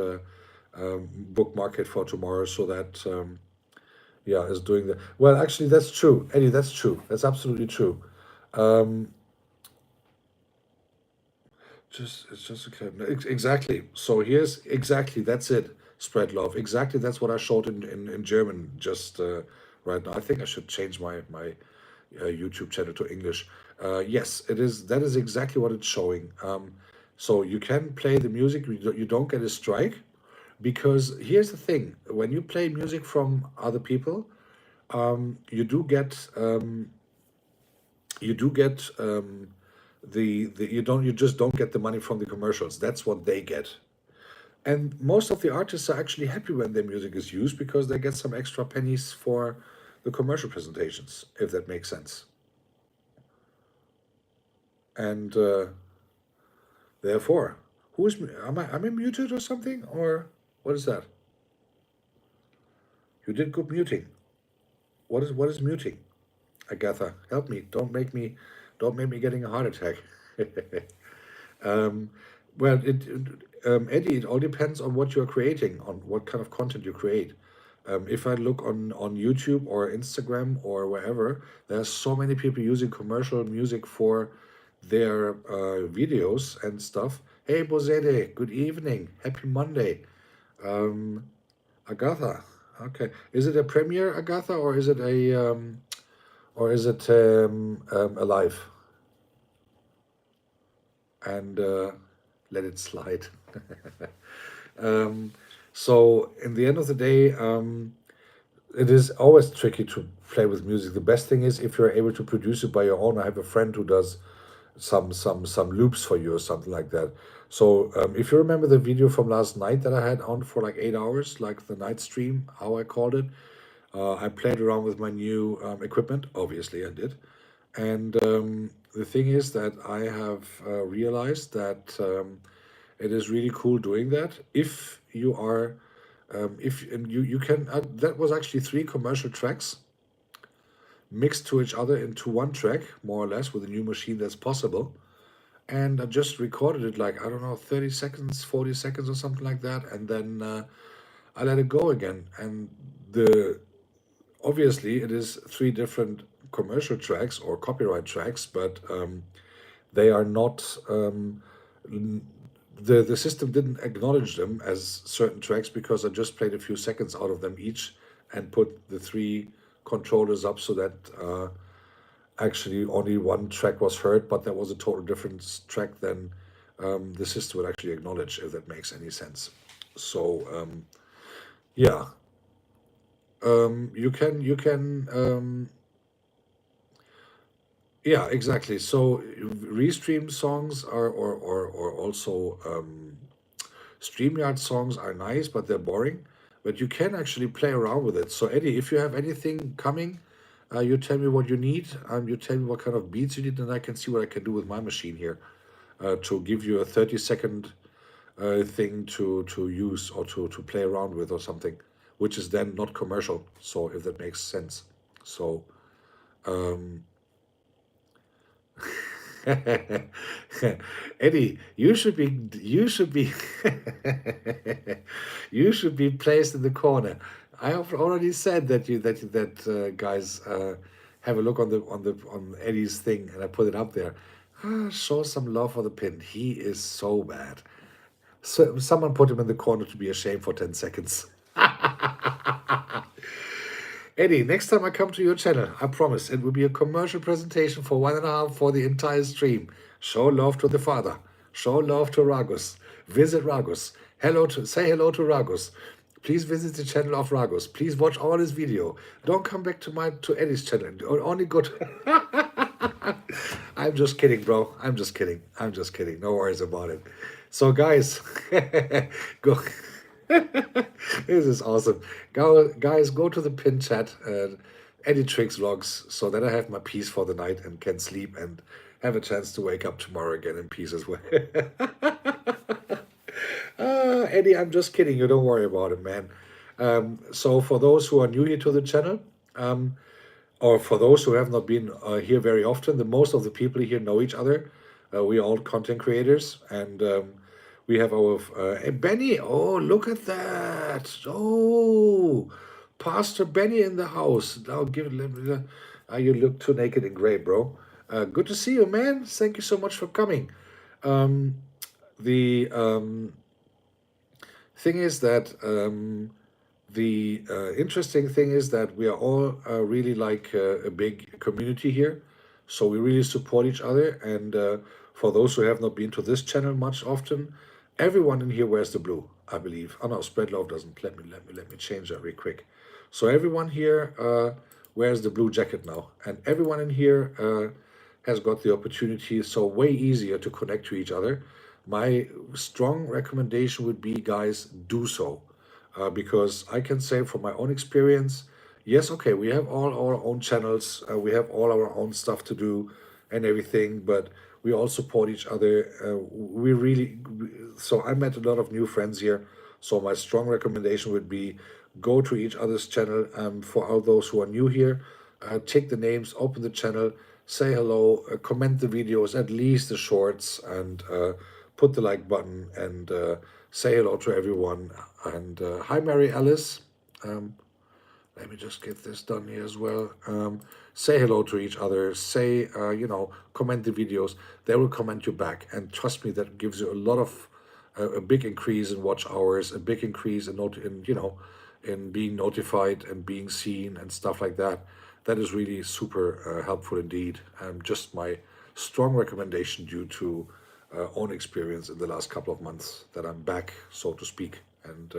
bookmark it for tomorrow, so that yeah, is doing that. Well, actually, that's true, Eddie. That's true. That's absolutely true. It's just okay. No, exactly. So here's exactly that's it. Spread love. Exactly. That's what I showed in German just right now. I think I should change my YouTube channel to English. Yes, it is. That is exactly what it's showing. So you can play the music. You don't get a strike, because here's the thing: when you play music from other people, you do get you just don't get the money from the commercials. That's what they get. And most of the artists are actually happy when their music is used, because they get some extra pennies for the commercial presentations, if that makes sense. And therefore, am I muted or something, or what is that? You did good muting. What is muting? Agatha, help me. Don't make me getting a heart attack. Um, well, Eddie, it all depends on what you're creating, on what kind of content you create. If I look on YouTube or Instagram or wherever, there's so many people using commercial music for their videos and stuff. Hey, Bozede, good evening. Happy Monday. Um, Agatha. Okay. Is it a premiere, Agatha, or is it a live? And let it slide. Um, so in the end of the day, it is always tricky to play with music. The best thing is if you're able to produce it by your own. I have a friend who does some loops for you or something like that. So if you remember the video from last night that I had on for like 8 hours, like the night stream, how I called it, I played around with my new equipment. Obviously, I did. And the thing is that I have realized that it is really cool doing that. If you are, if and you can, that was actually three commercial tracks mixed to each other into one track, more or less, with a new machine that's possible. And I just recorded it like, I don't know, 30 seconds, 40 seconds or something like that. And then I let it go again. And the obviously it is three different commercial tracks or copyright tracks, but they are not the system didn't acknowledge them as certain tracks because I just played a few seconds out of them each and put the three controllers up so that actually only one track was heard, but that was a total different track than the system would actually acknowledge, if that makes any sense. So yeah, you can yeah, exactly. So restream songs are or also StreamYard songs are nice, but they're boring. But you can actually play around with it. So Eddie, if you have anything coming, you tell me what you need. You tell me what kind of beats you need, and I can see what I can do with my machine here to give you a 30-second thing to use or to play around with or something, which is then not commercial. So if that makes sense. So Eddie, you should be you should be placed in the corner. I have already said that guys have a look on Eddie's thing, and I put it up there. Show some love for the pin. He is so bad. So someone put him in the corner to be ashamed for 10 seconds. Eddie, next time I come to your channel, I promise it will be a commercial presentation for 1.5 for the entire stream. Show love to the father. Show love to Ragus. Visit Ragus. Say hello to Ragus. Please visit the channel of Ragus. Please watch all his video. Don't come back to Eddie's channel. Only go to I'm just kidding, bro. I'm just kidding. I'm just kidding. No worries about it. So, guys, go. This is awesome. Guys, go to the pin chat and edit tricks logs so that I have my peace for the night and can sleep and have a chance to wake up tomorrow again in peace as well. Eddie, I'm just kidding. You don't worry about it, man. So, for those who are new here to the channel, or for those who have not been here very often, the most of the people here know each other. We are all content creators, and we have our hey, Benny. Oh, look at that! Oh, Pastor Benny in the house. Now give it. You look too naked and gray, bro. Good to see you, man. Thank you so much for coming. The thing is that the interesting thing is that we are all really like a big community here. So we really support each other. And for those who have not been to this channel much often, everyone in here wears the blue, I believe. Oh no, Spread Love doesn't. Let me change that real quick. So everyone here wears the blue jacket now, and everyone in here has got the opportunity. So way easier to connect to each other. My strong recommendation would be, guys, do so because I can say from my own experience, yes, okay, we have all our own channels, we have all our own stuff to do and everything, but we all support each other. We really, so I met a lot of new friends here. So my strong recommendation would be go to each other's channel. For all those who are new here, take the names, open the channel, say hello, comment the videos, at least the shorts, and put the like button, and say hello to everyone. And hi, Mary Alice. Let me just get this done here as well. Say hello to each other. Say, comment the videos. They will comment you back. And trust me, that gives you a lot of, a big increase in watch hours, a big increase in being notified and being seen and stuff like that. That is really super helpful indeed. Just my strong recommendation due to own experience in the last couple of months that I'm back, so to speak. And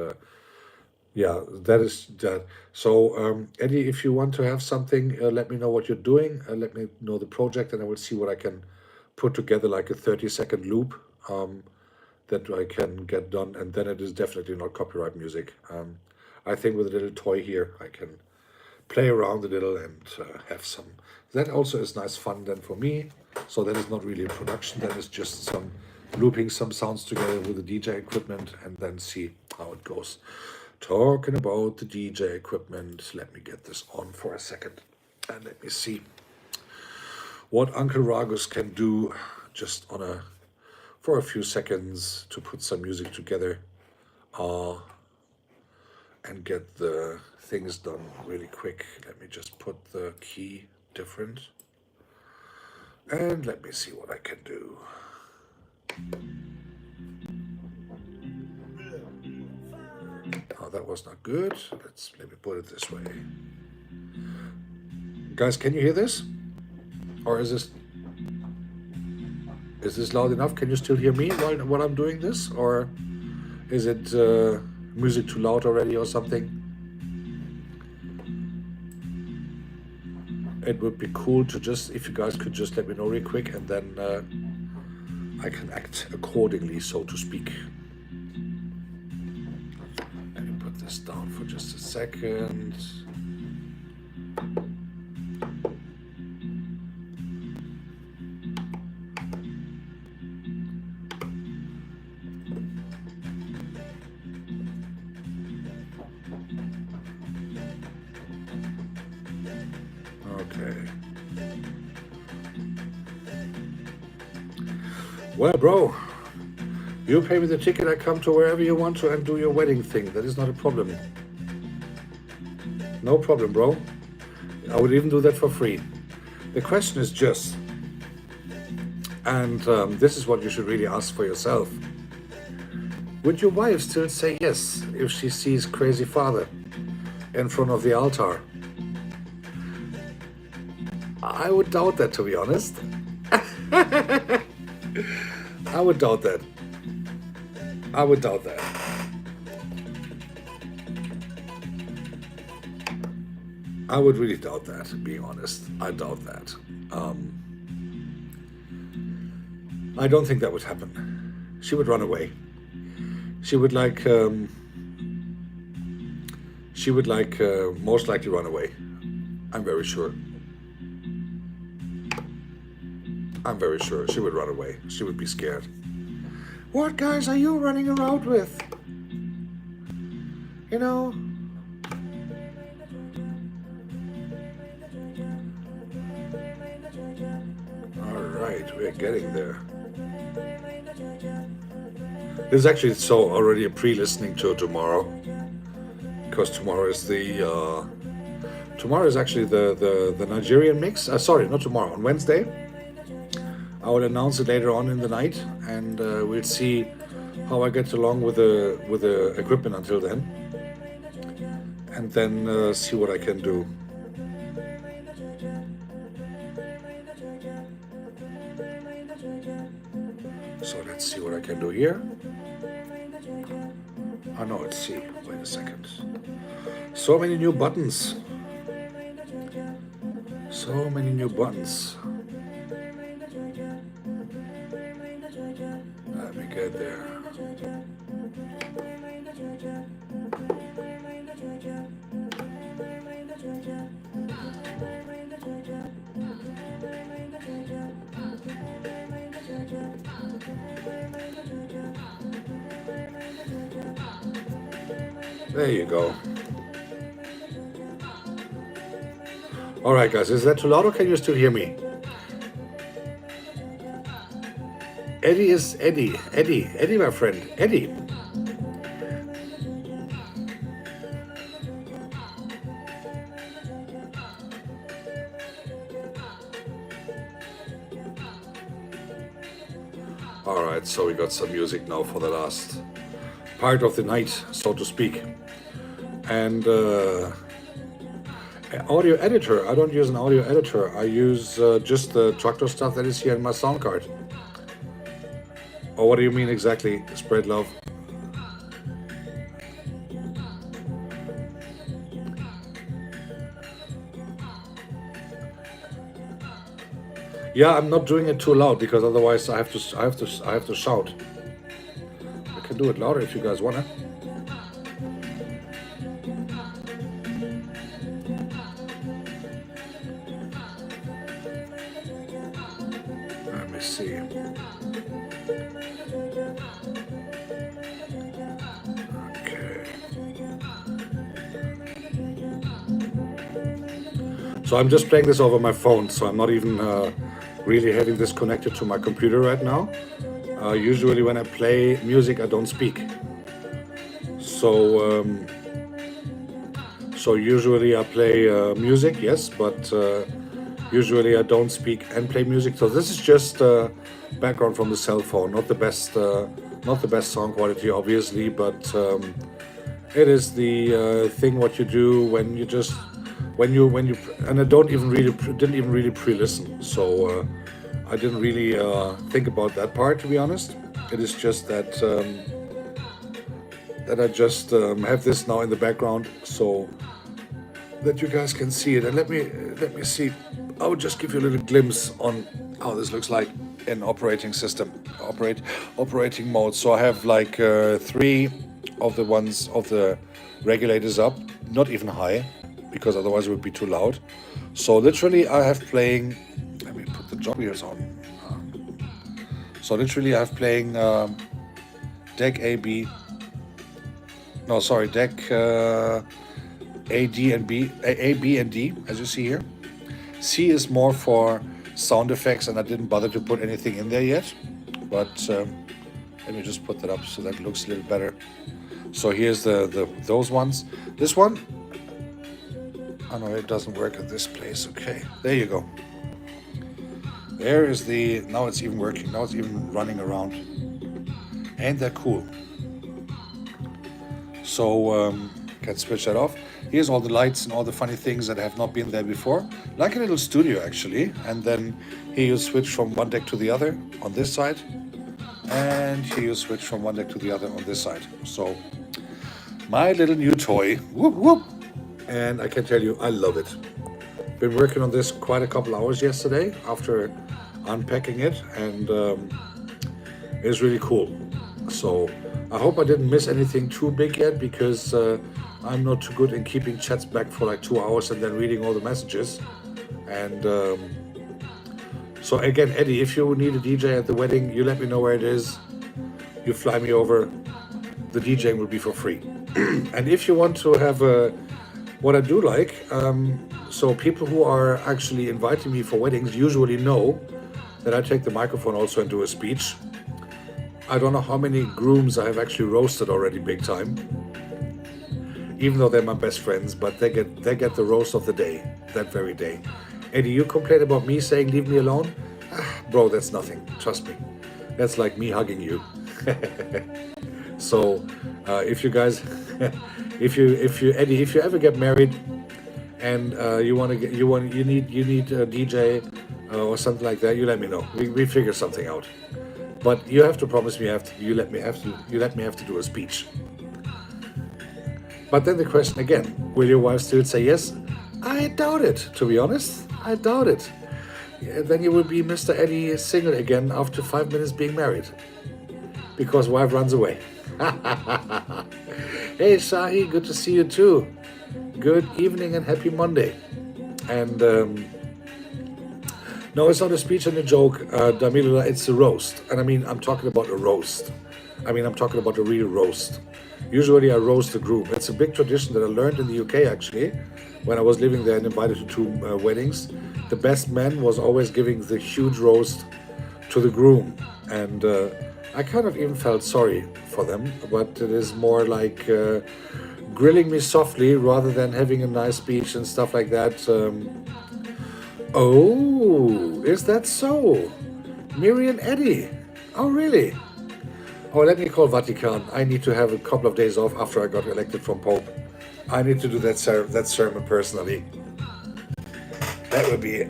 yeah, that is that. So, Eddie, if you want to have something, let me know what you're doing. Let me know the project, and I will see what I can put together, like a 30-second loop that I can get done. And then it is definitely not copyright music. I think with a little toy here, I can play around a little and have some. That also is nice fun then for me. So that is not really a production. That is just some looping some sounds together with the DJ equipment, and then see how it goes. Talking about the DJ equipment, let me get this on for a second and let me see what Uncle Ragus can do just for a few seconds to put some music together and get the things done really quick. Let me just put the key different and let me see what I can do. Oh, that was not good. Let me put it this way. Guys, can you hear this? Or is this loud enough? Can you still hear me while I'm doing this? Or is it music too loud already or something? It would be cool to if you guys could just let me know real quick, and then I can act accordingly, so to speak. Let me put this down for just a second. Okay. Well, bro, you pay me the ticket, I come to wherever you want to and do your wedding thing. That is not a problem. No problem, bro. I would even do that for free. The question is just, and this is what you should really ask for yourself. Would your wife still say yes if she sees crazy father in front of the altar? I would doubt that, to be honest. I would doubt that. I would doubt that. I would really doubt that, being honest. I doubt that. I don't think that would happen. She would run away. She would most likely run away. I'm very sure. I'm very sure she would run away. She would be scared. What guys are you running around with? You know? Alright, we're getting there. This is actually already a pre-listening to tomorrow. Because tomorrow is tomorrow is actually the Nigerian mix. Sorry, not tomorrow, on Wednesday. I will announce it later on in the night, and we'll see how I get along with the equipment until then, and then see what I can do. So let's see what I can do here. Oh no, let's see. Wait a second. So many new buttons. So many new buttons. Let me get there. There you go. All right, guys, is that too loud or can you still hear me? Eddie is Eddie, my friend, Eddie. All right, so we got some music now for the last part of the night, so to speak. And audio editor, I don't use an audio editor. I use just the Traktor stuff that is here in my sound card. Or what do you mean exactly, spread love? Yeah, I'm not doing it too loud because otherwise I have to shout. I can do it louder if you guys wanna. Let me see. Okay. So I'm just playing this over my phone, so I'm not even really having this connected to my computer right now. Usually when I play music, I don't speak. So usually I play music, yes, but usually I don't speak and play music. So this is just background from the cell phone, not the best sound quality, obviously, but it is the thing what you do when you just when you and I didn't even really pre-listen, so I didn't really think about that part, to be honest. It is just that that I just have this now in the background so that you guys can see it. And let me see. I will just give you a little glimpse on how this looks like in operating system, operating mode. So I have like 3 of the regulators up, not even high, because otherwise it would be too loud. So literally I have playing, let me put the job ears on. So literally I have playing deck deck A, D, and B, A, B, and D, as you see here. C is more for sound effects, and I didn't bother to put anything in there yet. But let me just put that up so that looks a little better. So here's those ones. This one, oh no, it doesn't work at this place. Okay, there you go. There is the, now it's even working. Now it's even running around. Ain't that cool? So can switch that off. Here's all the lights and all the funny things that have not been there before. Like a little studio actually. And then here you switch from one deck to the other on this side. And here you switch from one deck to the other on this side. So my little new toy, whoop whoop. And I can tell you, I love it. Been working on this quite a couple hours yesterday after unpacking it, and it's really cool. So I hope I didn't miss anything too big yet, because I'm not too good in keeping chats back for like 2 hours and then reading all the messages. And so again, Eddie, if you need a DJ at the wedding, you let me know where it is. You fly me over. The DJing will be for free. And if you want to have what I do like, so people who are actually inviting me for weddings usually know that I take the microphone also and do a speech. I don't know how many grooms I have actually roasted already big time, even though they're my best friends, but they get the roast of the day, that very day. Eddie, you complain about me saying leave me alone? Bro, that's nothing, trust me. That's like me hugging you. So if you guys, if you Eddie, if you ever get married and you need a DJ or something like that, you let me know. We figure something out. But you have to promise me you let me have to do a speech. But then the question again, will your wife still say yes? I doubt it, to be honest. I doubt it. Yeah, then you will be Mr. Eddie single again after 5 minutes being married, because wife runs away. Hey Shahi, good to see you too. Good evening and happy Monday. And no, it's not a speech and a joke, Damila, it's a roast. And I mean, I'm talking about a roast. I mean, I'm talking about a real roast. Usually I roast the groom. It's a big tradition that I learned in the UK actually, when I was living there and invited to two weddings. The best man was always giving the huge roast to the groom, and I kind of even felt sorry for them, but it is more like grilling me softly rather than having a nice speech and stuff like that. Oh, is that so? Miri and Eddie. Oh, really? Oh, let me call Vatican. I need to have a couple of days off after I got elected from Pope. I need to do that sermon personally. That would be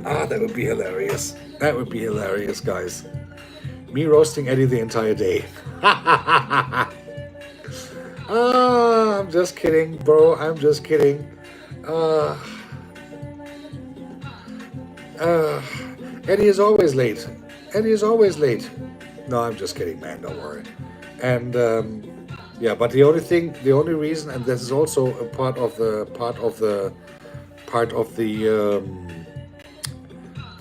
hilarious. That would be hilarious, guys. Me roasting Eddie the entire day. I'm just kidding, bro. I'm just kidding. Uh, uh, Eddie is always late. Eddie is always late. No, I'm just kidding, man. Don't worry. And yeah, but the only reason, and this is also a part of the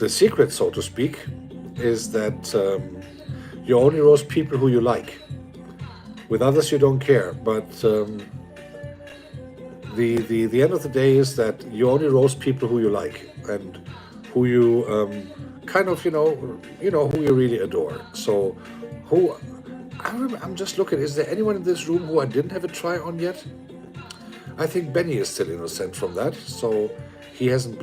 secret, so to speak, is that you only roast people who you like. With others, you don't care. But the end of the day is that you only roast people who you like and who you kind of who you really adore. So who I'm just looking. Is there anyone in this room who I didn't have a try on yet? I think Benny is still innocent from that, so he hasn't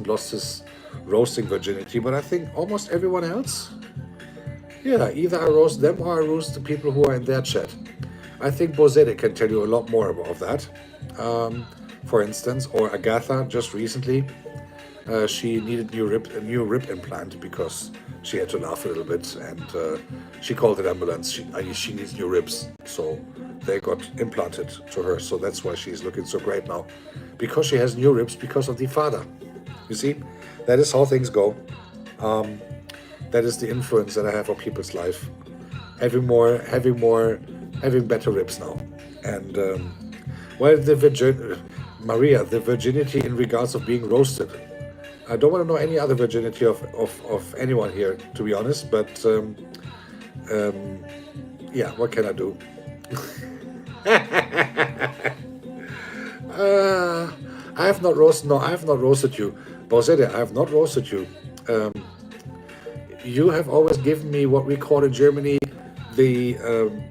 lost his roasting virginity. But I think almost everyone else, yeah, either I roast them or I roast the people who are in their chat. I think Bozede can tell you a lot more about that. For instance, or Agatha just recently, she needed a new rib implant because she had to laugh a little bit, and she called an ambulance. She needs new ribs, so they got implanted to her. So that's why she's looking so great now, because she has new ribs because of the father. You see, that is how things go. That is the influence that I have on people's life. Having better ribs now, and well, the virginity in regards of being roasted. I don't want to know any other virginity of anyone here, to be honest, but yeah, what can I do? I have not roasted you. Bozede, I have not roasted you. You have always given me what we call in Germany the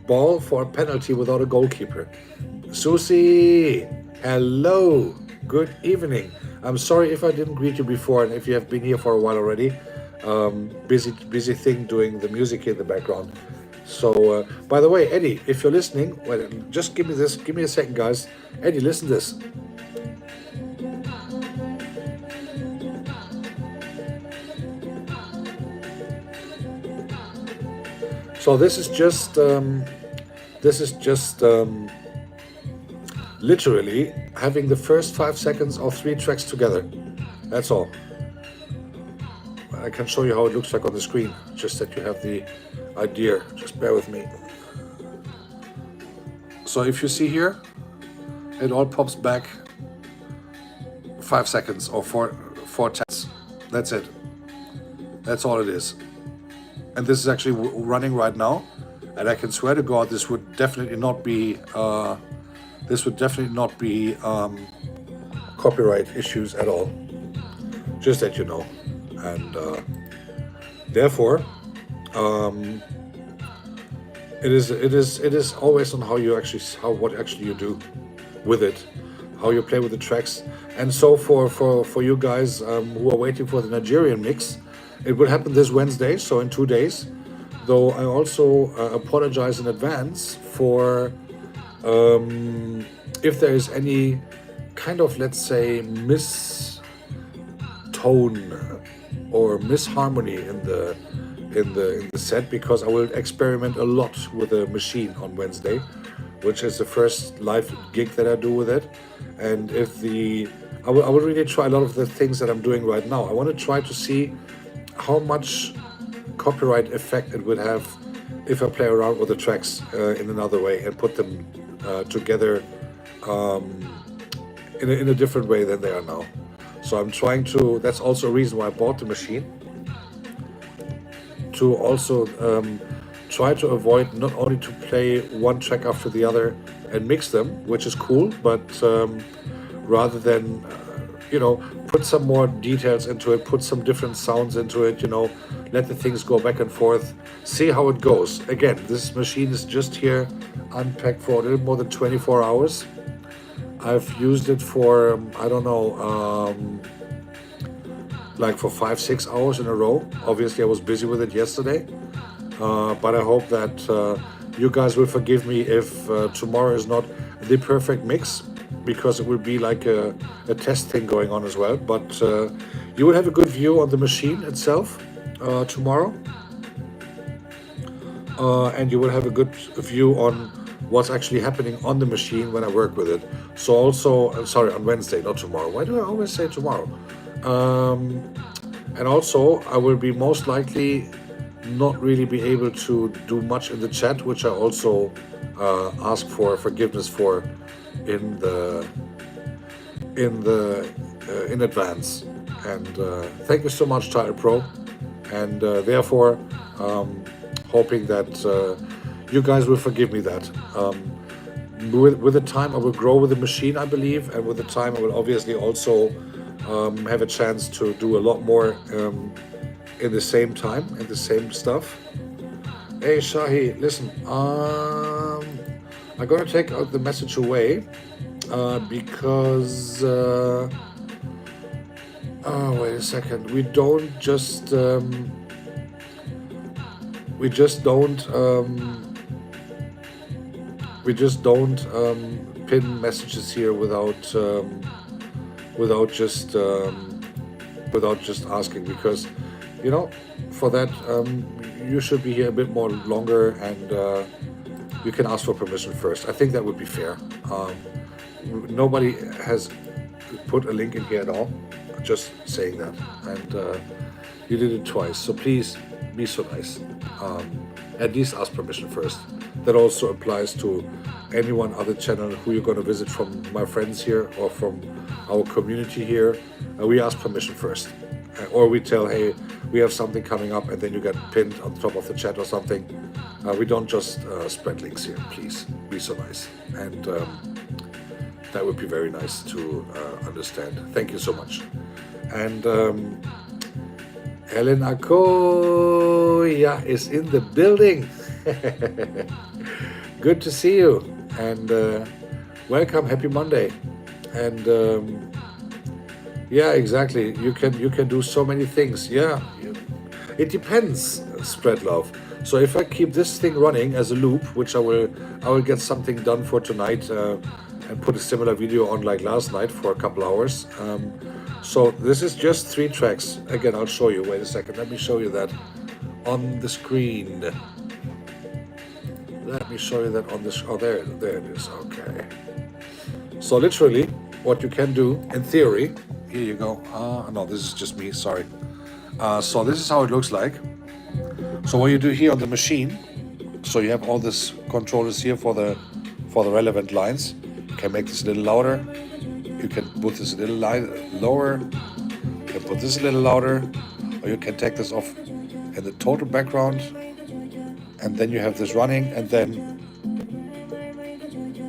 ball for a penalty without a goalkeeper. Susie, hello, good evening. I'm sorry if I didn't greet you before, and if you have been here for a while already. Busy thing doing the music here in the background. So, by the way, Eddie, if you're listening, well, just give me a second, guys. Eddie, listen to this. So this is just literally having the first 5 seconds of 3 tracks together. That's all. I can show you how it looks like on the screen, just that you have the idea. Just bear with me. So if you see here, it all pops back 5 seconds or four tracks. That's it. That's all it is. And this is actually running right now, and I can swear to God, this would definitely not be copyright issues at all. Just that you know, and therefore, it is always on what actually you do with it, how you play with the tracks, and so for you guys who are waiting for the Nigerian mix. It will happen this Wednesday, so in 2 days. Though I also apologize in advance for if there is any kind of, let's say, mistone or misharmony in the set, because I will experiment a lot with the machine on Wednesday, which is the first live gig that I do with it. And I will really try a lot of the things that I'm doing right now. I want to try to see how much copyright effect it would have if I play around with the tracks in another way and put them together in a different way than they are now. So I'm trying to, that's also a reason why I bought the machine, to also try to avoid not only to play one track after the other and mix them, which is cool. But rather than put some more details into it, put some different sounds into it, let the things go back and forth, see how it goes. Again, this machine is just here unpacked for a little more than 24 hours. I've used it for, I don't know, like for 5-6 hours in a row. Obviously, I was busy with it yesterday, but I hope that you guys will forgive me if tomorrow is not the perfect mix, because it will be like a test thing going on as well. But you will have a good view on the machine itself tomorrow, and you will have a good view on what's actually happening on the machine when I work with it. So also, sorry, on Wednesday, not tomorrow. Why do I always say tomorrow? And also, I will be most likely not really be able to do much in the chat, which I also ask for forgiveness for in advance. And thank you so much, Title Pro. And therefore, hoping that you guys will forgive me that. With the time, I will grow with the machine, I believe, and with the time, I will obviously also have a chance to do a lot more in the same time, in the same stuff. Hey, Shahi, listen, I'm going to take out the message away because, wait a second, we just don't pin messages here without just asking, because for that you should be here a bit more longer, and you can ask for permission first. I think that would be fair. Nobody has put a link in here at all, just saying that, and you did it twice, so please be so nice. At least ask permission first. That also applies to any one other channel who you're going to visit from my friends here or from our community here. We ask permission first, or we tell, hey, we have something coming up, and then you get pinned on top of the chat or something. We don't just spread links here. Please be so nice, and that would be very nice to understand. Thank you so much. And Helen Akoya is in the building. Good to see you, and welcome. Happy Monday. And yeah, exactly. You can do so many things. Yeah, it depends. Spread love. So if I keep this thing running as a loop, which I will get something done for tonight, and put a similar video on like last night for a couple hours. So this is just 3 tracks. Again, I'll show you. Wait a second. Let me show you that on the screen. Let me show you that on this. Oh, there it is. Okay. So literally, what you can do in theory. Here you go. No, this is just me. Sorry. So this is how it looks like. So what you do here on the machine. So you have all these controllers here for the relevant lines. You can make this a little louder. You can put this a little lower. You can put this a little louder, or you can take this off in the total background, and then you have this running, and then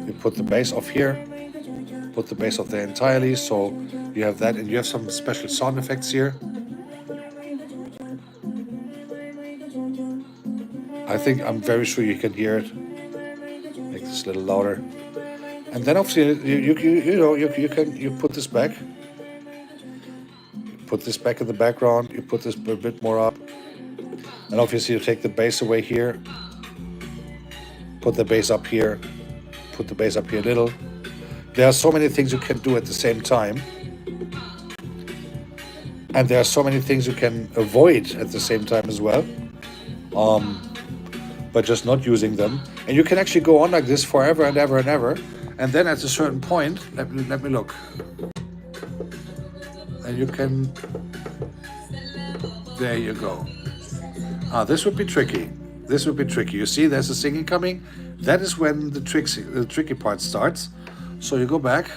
you put the bass off here, put the bass off there entirely, so you have that, and you have some special sound effects here. I'm very sure you can hear it. Make this a little louder. And then obviously you put this back. Put this back in the background. You put this a bit more up. And obviously you take the bass away here. Put the bass up here. Put the bass up here a little. There are so many things you can do at the same time. And there are so many things you can avoid at the same time as well. But just not using them. And you can actually go on like this forever and ever and ever. And then at a certain point, let me look. And you can, there you go. This would be tricky. This would be tricky. You see, there's a singing coming. That is when the tricky part starts. So you go back,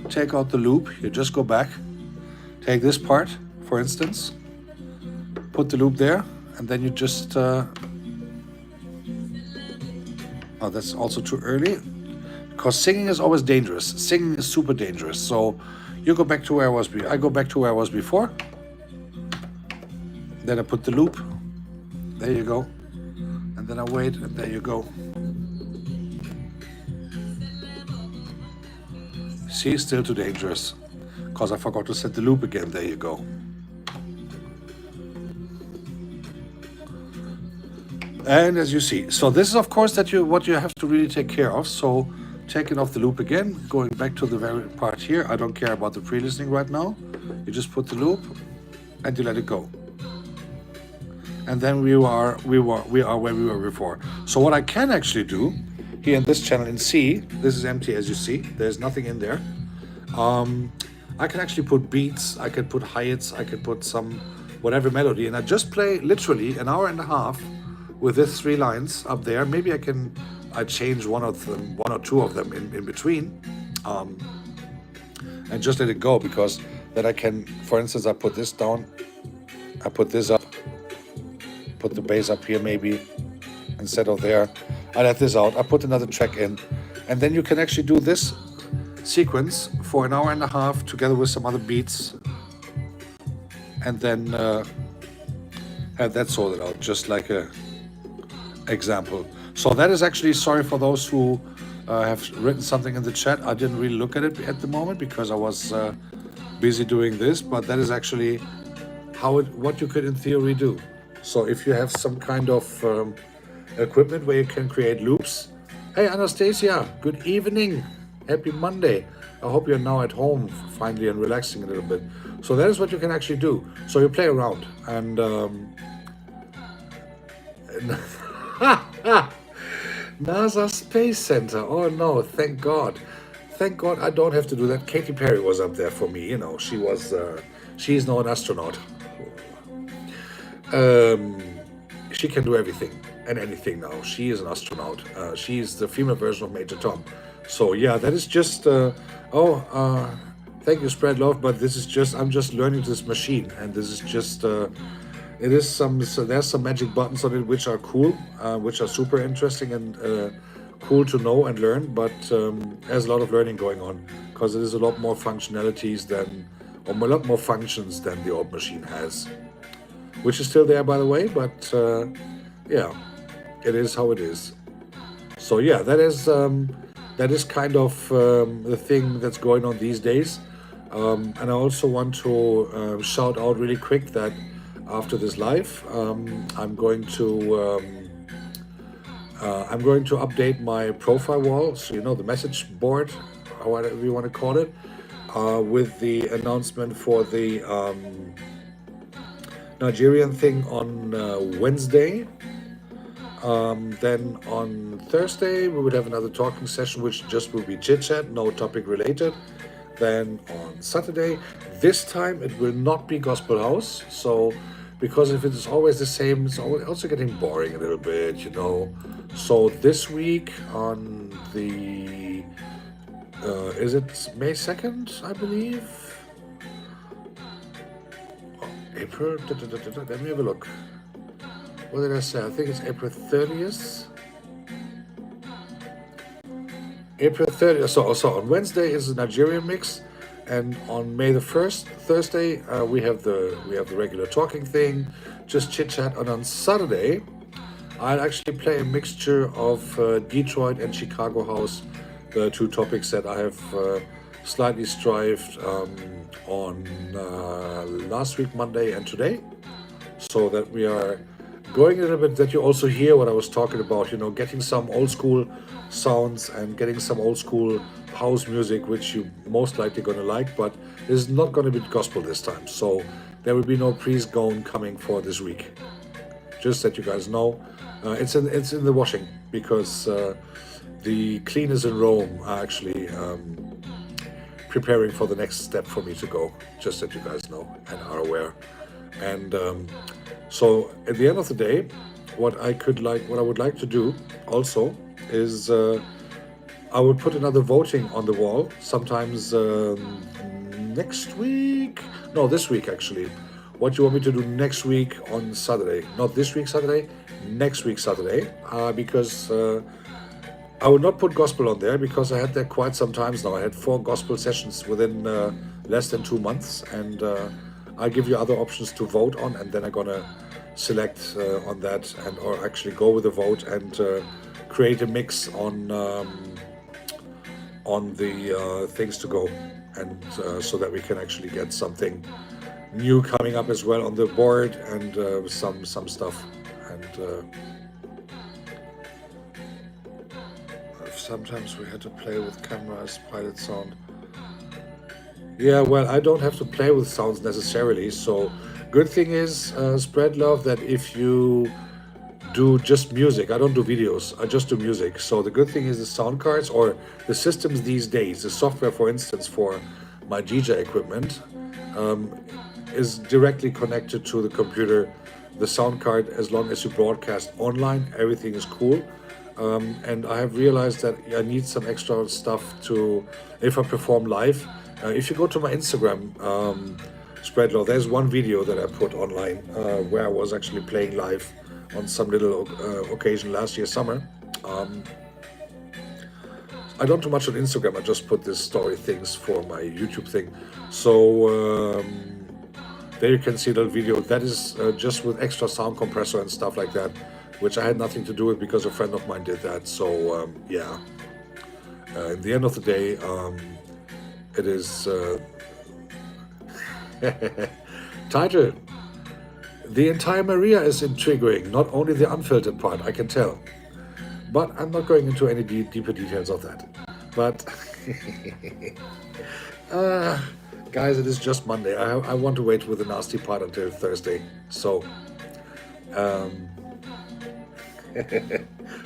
take out the loop. You just go back, take this part, for instance, put the loop there, and then you just Oh, that's also too early. Because singing is always dangerous. Singing is super dangerous. So you go back to where I was I go back to where I was before. Then I put the loop. There you go. And then I wait, and there you go. See, still too dangerous. Because I forgot to set the loop again. There you go. And as you see, so this is of course what you have to really take care of. So taking off the loop again, going back to the very part here. I don't care about the pre-listening right now. You just put the loop and you let it go. And then we are where we were before. So what I can actually do here in this channel in C, this is empty as you see. There's nothing in there. I can actually put beats, I can put hi-hats, I can put some whatever melody, and I just play literally an hour and a half with these 3 lines up there. Maybe I change one or two of them in between, and just let it go, because then I can, for instance, I put this down, I put this up, put the bass up here maybe instead of there. I let this out, I put another track in, and then you can actually do this sequence for an hour and a half together with some other beats, and then have that sorted out, just like a example. So that is actually, sorry for those who have written something in the chat. I didn't really look at it at the moment because I was busy doing this, but that is actually what you could in theory do. So if you have some kind of equipment where you can create loops. Hey Anastasia, good evening, happy Monday. I hope you're now at home finally and relaxing a little bit. So that is what you can actually do. So you play around and NASA Space Center. Oh no, thank God. Thank God I don't have to do that. Katy Perry was up there for me, you know. She's now an astronaut. She can do everything and anything now. She is an astronaut. She's the female version of Major Tom. So yeah, that is just, thank you, spread love, but this is just, I'm just learning this machine, and this is just, it is so there's some magic buttons on it which are cool, which are super interesting and cool to know and learn, but there's a lot of learning going on, because it is a lot more functionalities than, or a lot more functions than the old machine has, which is still there by the way, but yeah, it is how it is. So yeah, that is kind of the thing that's going on these days. And I also want to shout out really quick that after this live, I'm going to update my profile wall, so you know, the message board, or whatever you want to call it, with the announcement for the Nigerian thing on Wednesday. Then on Thursday we would have another talking session, which just will be chit chat, no topic related. Then on Saturday, this time it will not be Gospel House. So, because if it is always the same, it's also getting boring a little bit, you know. So this week on the, is it May 2nd, I believe? April, let me have a look. What did I say? I think it's April 30th. April 30th. So on Wednesday is the Nigerian mix, and on May the 1st, Thursday, we have the regular talking thing, just chit chat. And on Saturday, I'll actually play a mixture of Detroit and Chicago house, the two topics that I have slightly strived on last week Monday and today, so that we are going a little bit, that you also hear what I was talking about, you know, getting some old school sounds and getting some old school house music, which you most likely going to like, but this is not going to be gospel this time. So there will be no priest gone coming for this week. Just that you guys know, it's in the washing, because the cleaners in Rome are actually preparing for the next step for me to go. Just that you guys know and are aware. And so at the end of the day, what I would like to do also is I would put another voting on the wall sometimes next week. No, this week actually. What you want me to do next week on Saturday? Not this week Saturday, next week Saturday, because I would not put gospel on there because I had that quite some times now. I had 4 gospel sessions within less than 2 months, and I give you other options to vote on, and then I'm gonna select on that, and or actually go with a vote and create a mix on the things to go, and so that we can actually get something new coming up as well on the board, and some stuff, and sometimes we had to play with cameras, pilot sound. Yeah, well, I don't have to play with sounds necessarily. So, good thing is, spread love, that if you do just music, I don't do videos, I just do music. So, the good thing is the sound cards or the systems these days, the software, for instance, for my DJ equipment, is directly connected to the computer. The sound card, as long as you broadcast online, everything is cool. And I have realized that I need some extra stuff to, if I perform live. If you go to my Instagram, spread love, there's one video that I put online where I was actually playing live on some little occasion last year summer. I don't do much on Instagram. I just put this story things for my YouTube thing. So there you can see the video. That is just with extra sound compressor and stuff like that, which I had nothing to do with because a friend of mine did that. So yeah, in the end of the day, it is title. The entire Maria is intriguing, not only the unfiltered part, I can tell. But I'm not going into any deeper details of that. But guys, it is just Monday. I want to wait with the nasty part until Thursday. So,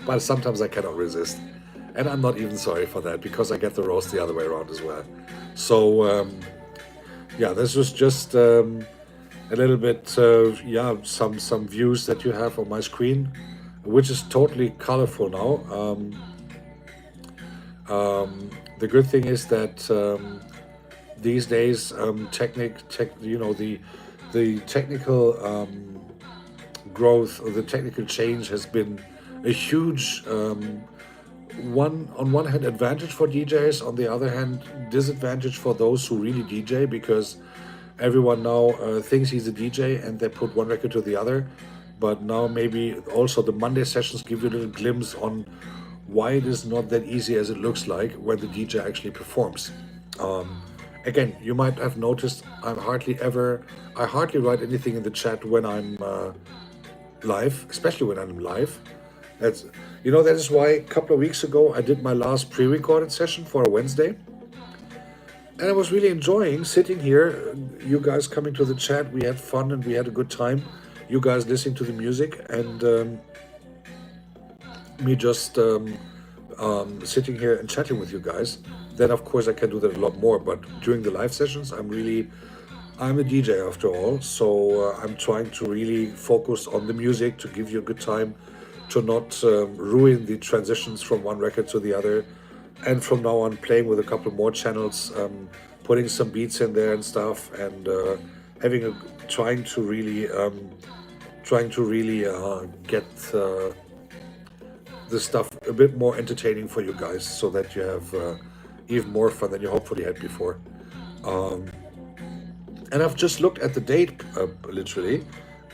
but sometimes I cannot resist. And I'm not even sorry for that because I get the roast the other way around as well. So, yeah, this was just a little bit, yeah, some views that you have on my screen, which is totally colorful now. The good thing is that these days, the technical growth or the technical change has been a huge on one hand advantage for DJs, on the other hand disadvantage for those who really DJ, because everyone now thinks he's a DJ and they put one record to the other. But now maybe also the Monday sessions give you a little glimpse on why it is not that easy as it looks like when the DJ actually performs. Again, you might have noticed I hardly write anything in the chat when I'm live, especially when I'm live. That is why a couple of weeks ago I did my last pre-recorded session for a Wednesday. And I was really enjoying sitting here, you guys coming to the chat. We had fun and we had a good time. You guys listening to the music, and me just sitting here and chatting with you guys. Then of course I can do that a lot more. But during the live sessions, I'm a DJ after all. So I'm trying to really focus on the music to give you a good time, to not ruin the transitions from one record to the other. And from now on, playing with a couple more channels, putting some beats in there and stuff, and trying to really get the stuff a bit more entertaining for you guys, so that you have even more fun than you hopefully had before. And I've just looked at the date, literally,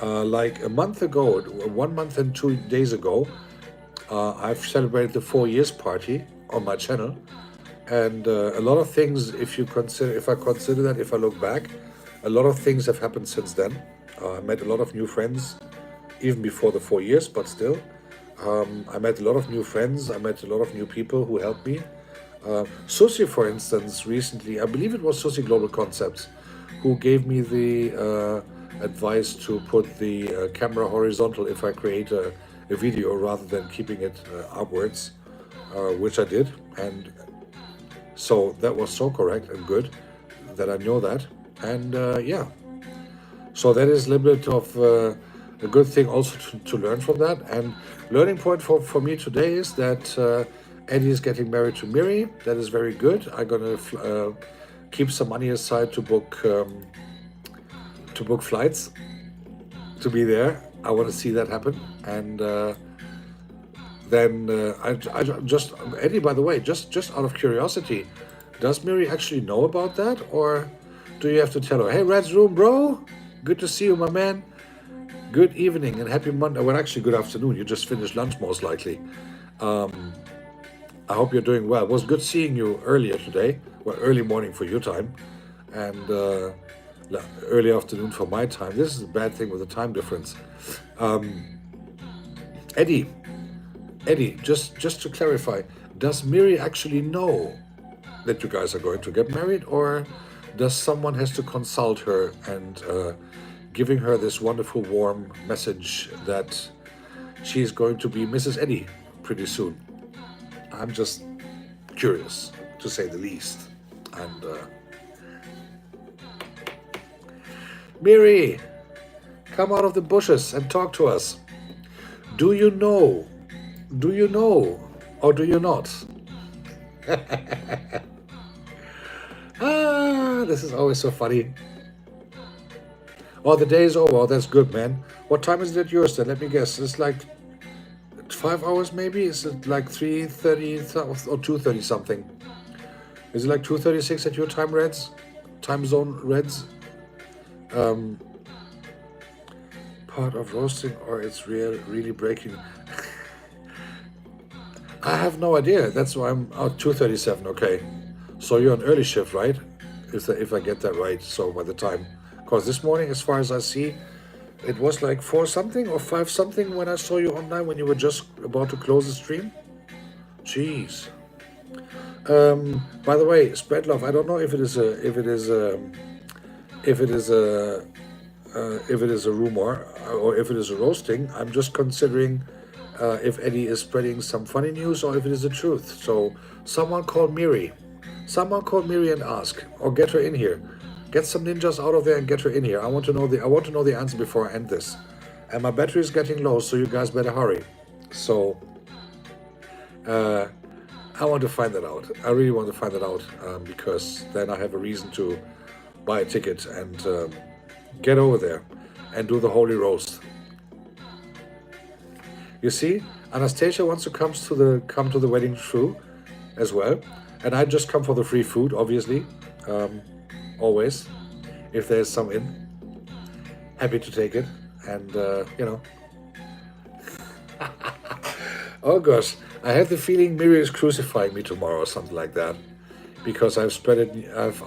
like a month ago, 1 month and 2 days ago, I've celebrated the 4 years party on my channel, and a lot of things. If I look back, a lot of things have happened since then. I met a lot of new friends, even before the 4 years, but still, I met a lot of new friends. I met a lot of new people who helped me. Susi, for instance, recently, I believe it was Susi Global Concepts, who gave me the advice to put the camera horizontal if I create a video rather than keeping it upwards, which I did. And so that was so correct and good that I know that. And yeah, so that is a little bit of a good thing also to learn from that. And learning point for me today is that Eddie is getting married to Miri. That is very good. I'm gonna keep some money aside to book flights to be there. I want to see that happen. And then I just Eddie. By the way, just out of curiosity, does Miri actually know about that, or do you have to tell her, "Hey, Red's room, bro. Good to see you, my man. Good evening and happy Monday." Well, actually, good afternoon. You just finished lunch, most likely. I hope you're doing well. It was good seeing you earlier today. Well, early morning for your time, and early afternoon for my time. This is a bad thing with the time difference. Eddie, just to clarify, does Miri actually know that you guys are going to get married, or does someone has to consult her and giving her this wonderful warm message that she's going to be Mrs. Eddie pretty soon? I'm just curious, to say the least. And Miri, come out of the bushes and talk to us. Do you know? Do you know? Or do you not? This is always so funny. Oh, the day is over. Oh, that's good, man. What time is it at yours then? Let me guess. It's like 5 hours maybe? Is it like 3:30 or 2:30 something? Is it like 2:36 at your time, Reds? Time zone, Reds? Part of roasting, or it's really breaking? I have no idea. That's why I'm out. 2:37. Okay, so you're on early shift, right? If I get that right. So by the time, because this morning, as far as I see, it was like 4 something or 5 something when I saw you online when you were just about to close the stream. Jeez. By the way, spread love. I don't know if it is a rumor or if it is a roasting. I'm just considering if Eddie is spreading some funny news or if it is the truth. So someone call Miri. Someone call Miri and ask, or get her in here. Get some ninjas out of there and get her in here. I want to know the answer before I end this. And my battery is getting low, so you guys better hurry. So I want to find that out. I really want to find that out because then I have a reason to buy a ticket and get over there and do the holy roast. You see, Anastasia wants to come to the wedding too, as well, and I just come for the free food, obviously, always. If there's some in, happy to take it, and you know. Oh gosh, I have the feeling Miri is crucifying me tomorrow or something like that, because I've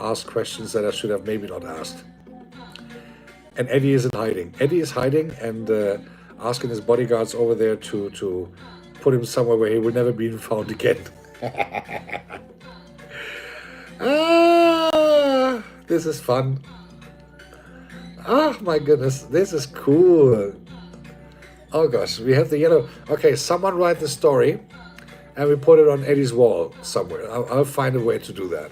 asked questions that I should have maybe not asked. And Eddie isn't hiding. Eddie is hiding and asking his bodyguards over there to put him somewhere where he will never be found again. This is fun. My goodness, this is cool. Oh gosh, we have the yellow. Okay, someone write the story and we put it on Eddie's wall somewhere. I'll find a way to do that.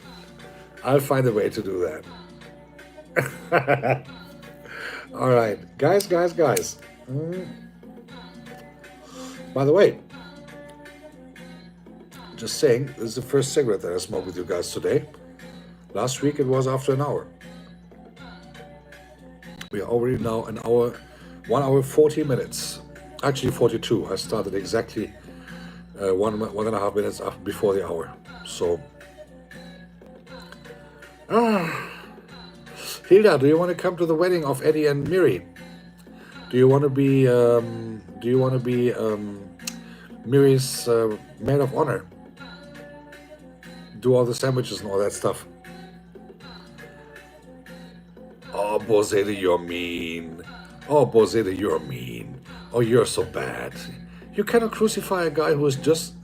All right, guys. By the way, just saying, this is the first cigarette that I smoked with you guys today. Last week it was after an hour. We are already now 1 hour 40 minutes. Actually 42. I started exactly 1.5 minutes before the hour. So, Hilda, do you want to come to the wedding of Eddie and Miri? Do you want to be Miri's maid of honor? Do all the sandwiches and all that stuff. Oh, Bozeda, you're mean. Oh, Bozeda, you're mean. Oh, you're so bad. You cannot crucify a guy who is just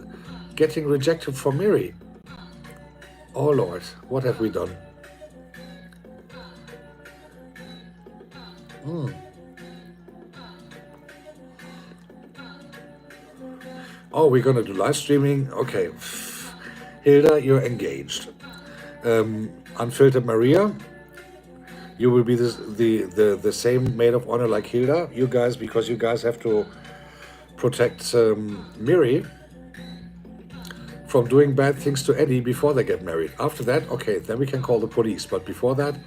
getting rejected from Miri. Oh, Lord, what have we done? Oh, we're gonna do live streaming? Okay. Hilda, you're engaged. Unfiltered Maria, you will be the same maid of honor like Hilda. You guys, because you guys have to protect Miri from doing bad things to Eddie before they get married. After that, okay, then we can call the police. But before that,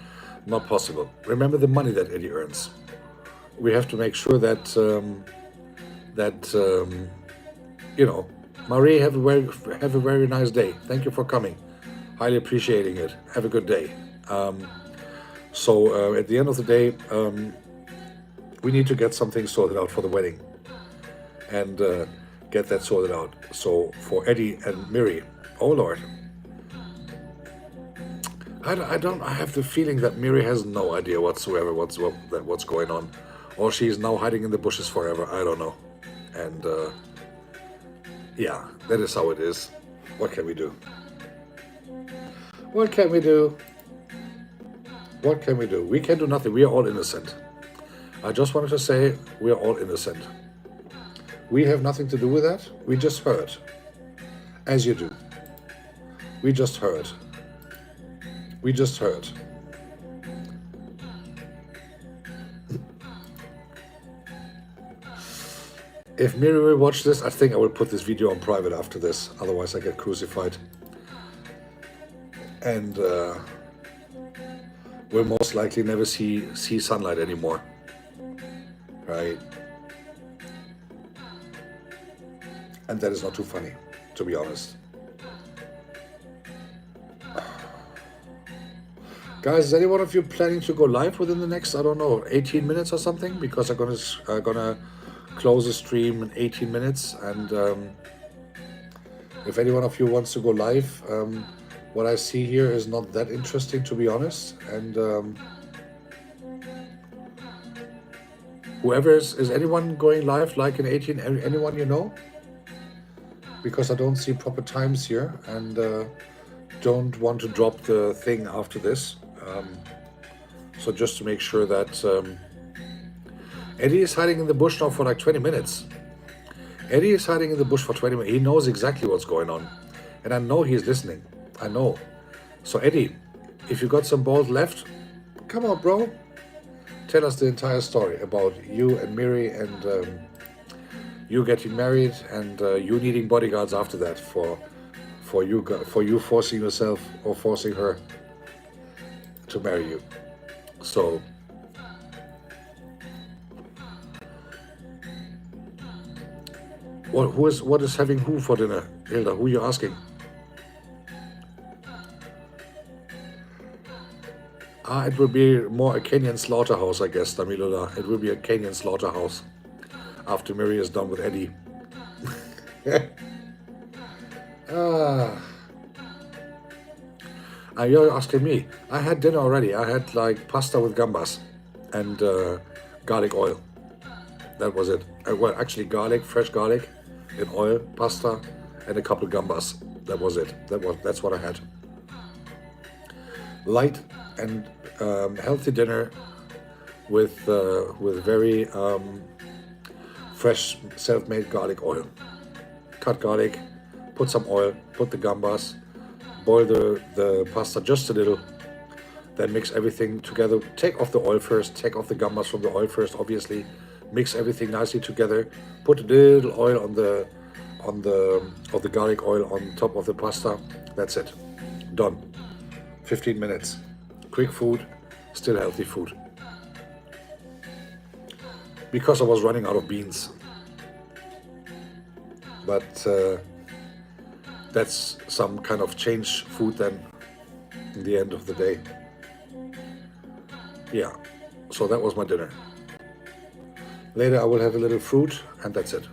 not possible. Remember the money that Eddie earns. We have to make sure that you know, Marie, have a very nice day. Thank you for coming. Highly appreciating it. Have a good day. So at the end of the day, we need to get something sorted out for the wedding, and get that sorted out. So for Eddie and Miri, oh Lord, I have the feeling that Miri has no idea whatsoever what's going on, or she's now hiding in the bushes forever. I don't know, and yeah, that is how it is. What can we do? What can we do? What can we do? We can do nothing. We are all innocent. I just wanted to say we are all innocent. We have nothing to do with that. We just heard, as you do. We just heard. We just heard. If Miri will watch this, I think I will put this video on private after this. Otherwise, I get crucified. And we'll most likely never see sunlight anymore. Right? And that is not too funny, to be honest. Guys, is any one of you planning to go live within the next, I don't know, 18 minutes or something? Because I'm gonna close the stream in 18 minutes. And if any one of you wants to go live, what I see here is not that interesting, to be honest. And whoever is anyone going live like in 18? Anyone you know? Because I don't see proper times here, and don't want to drop the thing after this. So just to make sure that Eddie is hiding in the bush now for like 20 minutes. Eddie is hiding in the bush for 20 minutes. He knows exactly what's going on, and I know he's listening. I know. So Eddie, if you got some balls left, come on, bro. Tell us the entire story about you and Miri, and you getting married, and you needing bodyguards after that for you forcing yourself or forcing her to marry you. So what is having who for dinner, Hilda? Who are you asking? It will be more a Kenyan slaughterhouse, I guess, Damilula. It will be a Kenyan slaughterhouse after Miri is done with Eddie. You're asking me. I had dinner already. I had like pasta with gambas and garlic oil. That was it. Well, actually garlic, fresh garlic in oil, pasta, and a couple gambas. That was it. That's what I had. Light and healthy dinner with very fresh self-made garlic oil. Cut garlic, put some oil, put the gambas, boil the pasta just a little, then mix everything together. Take off the oil first, take off the gambas from the oil first, obviously. Mix everything nicely together. Put a little oil on the garlic oil on top of the pasta. That's it. Done. 15 minutes. Quick food, still healthy food. Because I was running out of beans. But that's some kind of change food then in the end of the day. Yeah, so that was my dinner. Later I will have a little fruit, and that's it.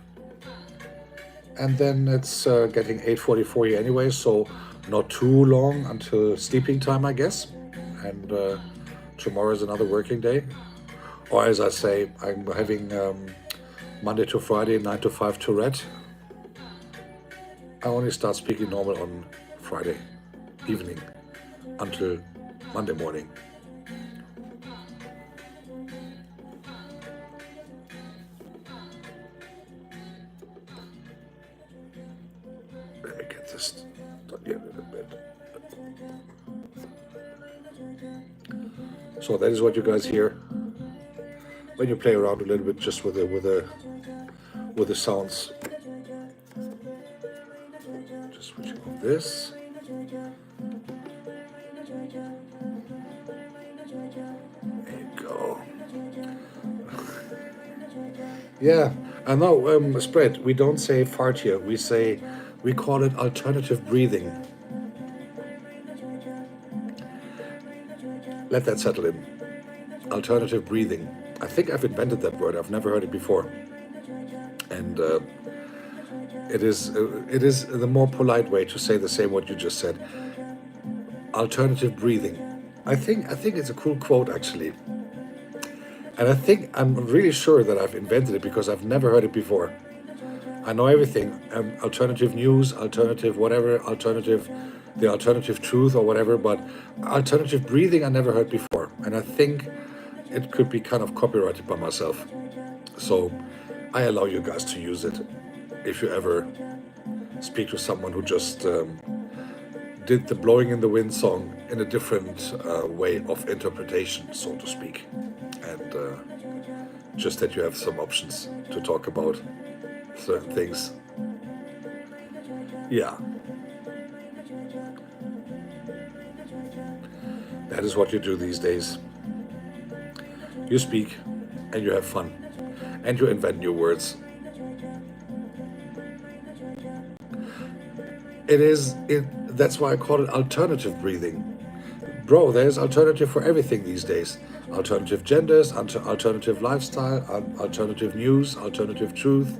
And then it's getting 8:44 here anyway, so not too long until sleeping time, I guess. And tomorrow is another working day. Or as I say, I'm having Monday to Friday, 9 to 5 Tourette. I only start speaking normal on Friday evening until Monday morning. Let me get this done here a little bit. So that is what you guys hear when you play around a little bit just with the sounds. Just switching off this. There you go. Yeah, I know. Spread. We don't say fart here. We call it alternative breathing. Let that settle in. Alternative breathing. I think I've invented that word. I've never heard it before, and it is the more polite way to say the same what you just said. Alternative breathing. I think it's a cool quote actually, and I'm really sure that I've invented it because I've never heard it before. I know everything. Alternative news, alternative whatever, the alternative truth or whatever, but alternative breathing I never heard before. And I think it could be kind of copyrighted by myself. So I allow you guys to use it if you ever speak to someone who just did the Blowing in the Wind song in a different way of interpretation, so to speak. And just that you have some options to talk about certain things. Yeah. That is what you do these days. You speak and you have fun and you invent new words. That's why I call it alternative breathing. Bro, there's alternative for everything these days. Alternative genders, alternative lifestyle, alternative news, alternative truth.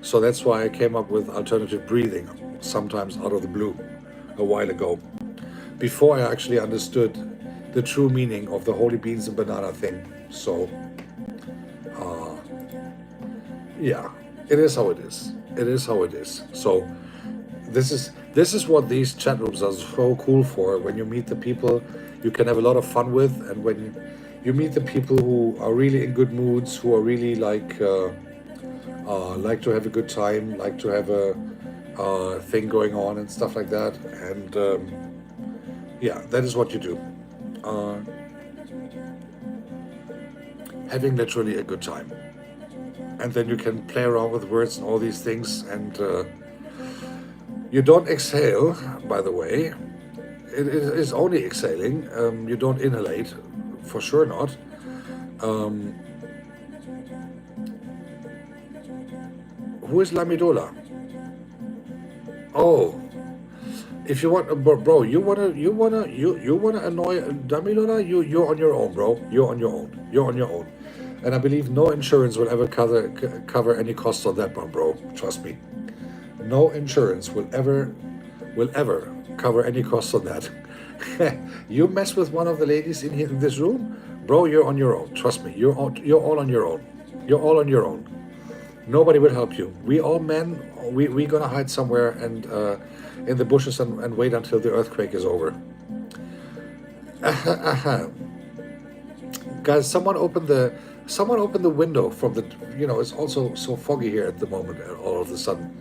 So that's why I came up with alternative breathing, sometimes out of the blue, a while ago, before I actually understood the true meaning of the holy beans and banana thing. So, yeah, it is how it is. It is how it is. So, this is what these chat rooms are so cool for. When you meet the people you can have a lot of fun with, and when you meet the people who are really in good moods, who are really like to have a good time, like to have a thing going on and stuff like that. And yeah, that is what you do. Having literally a good time. And then you can play around with words and all these things. And you don't exhale, by the way. It is only exhaling. You don't inhalate, for sure not. Who is Lamidola? Oh, if you want, bro, you wanna annoy Lamidola? You're on your own, bro. You're on your own. You're on your own. And I believe no insurance will ever cover any costs on that one, bro. Trust me. No insurance will ever cover any costs on that. You mess with one of the ladies in here in this room, bro. You're on your own. Trust me. You're all on your own. You're all on your own. Nobody will help you. We all men, we gonna hide somewhere and in the bushes and wait until the earthquake is over. Guys, someone open the window from the. It's also so foggy here at the moment. All of a sudden,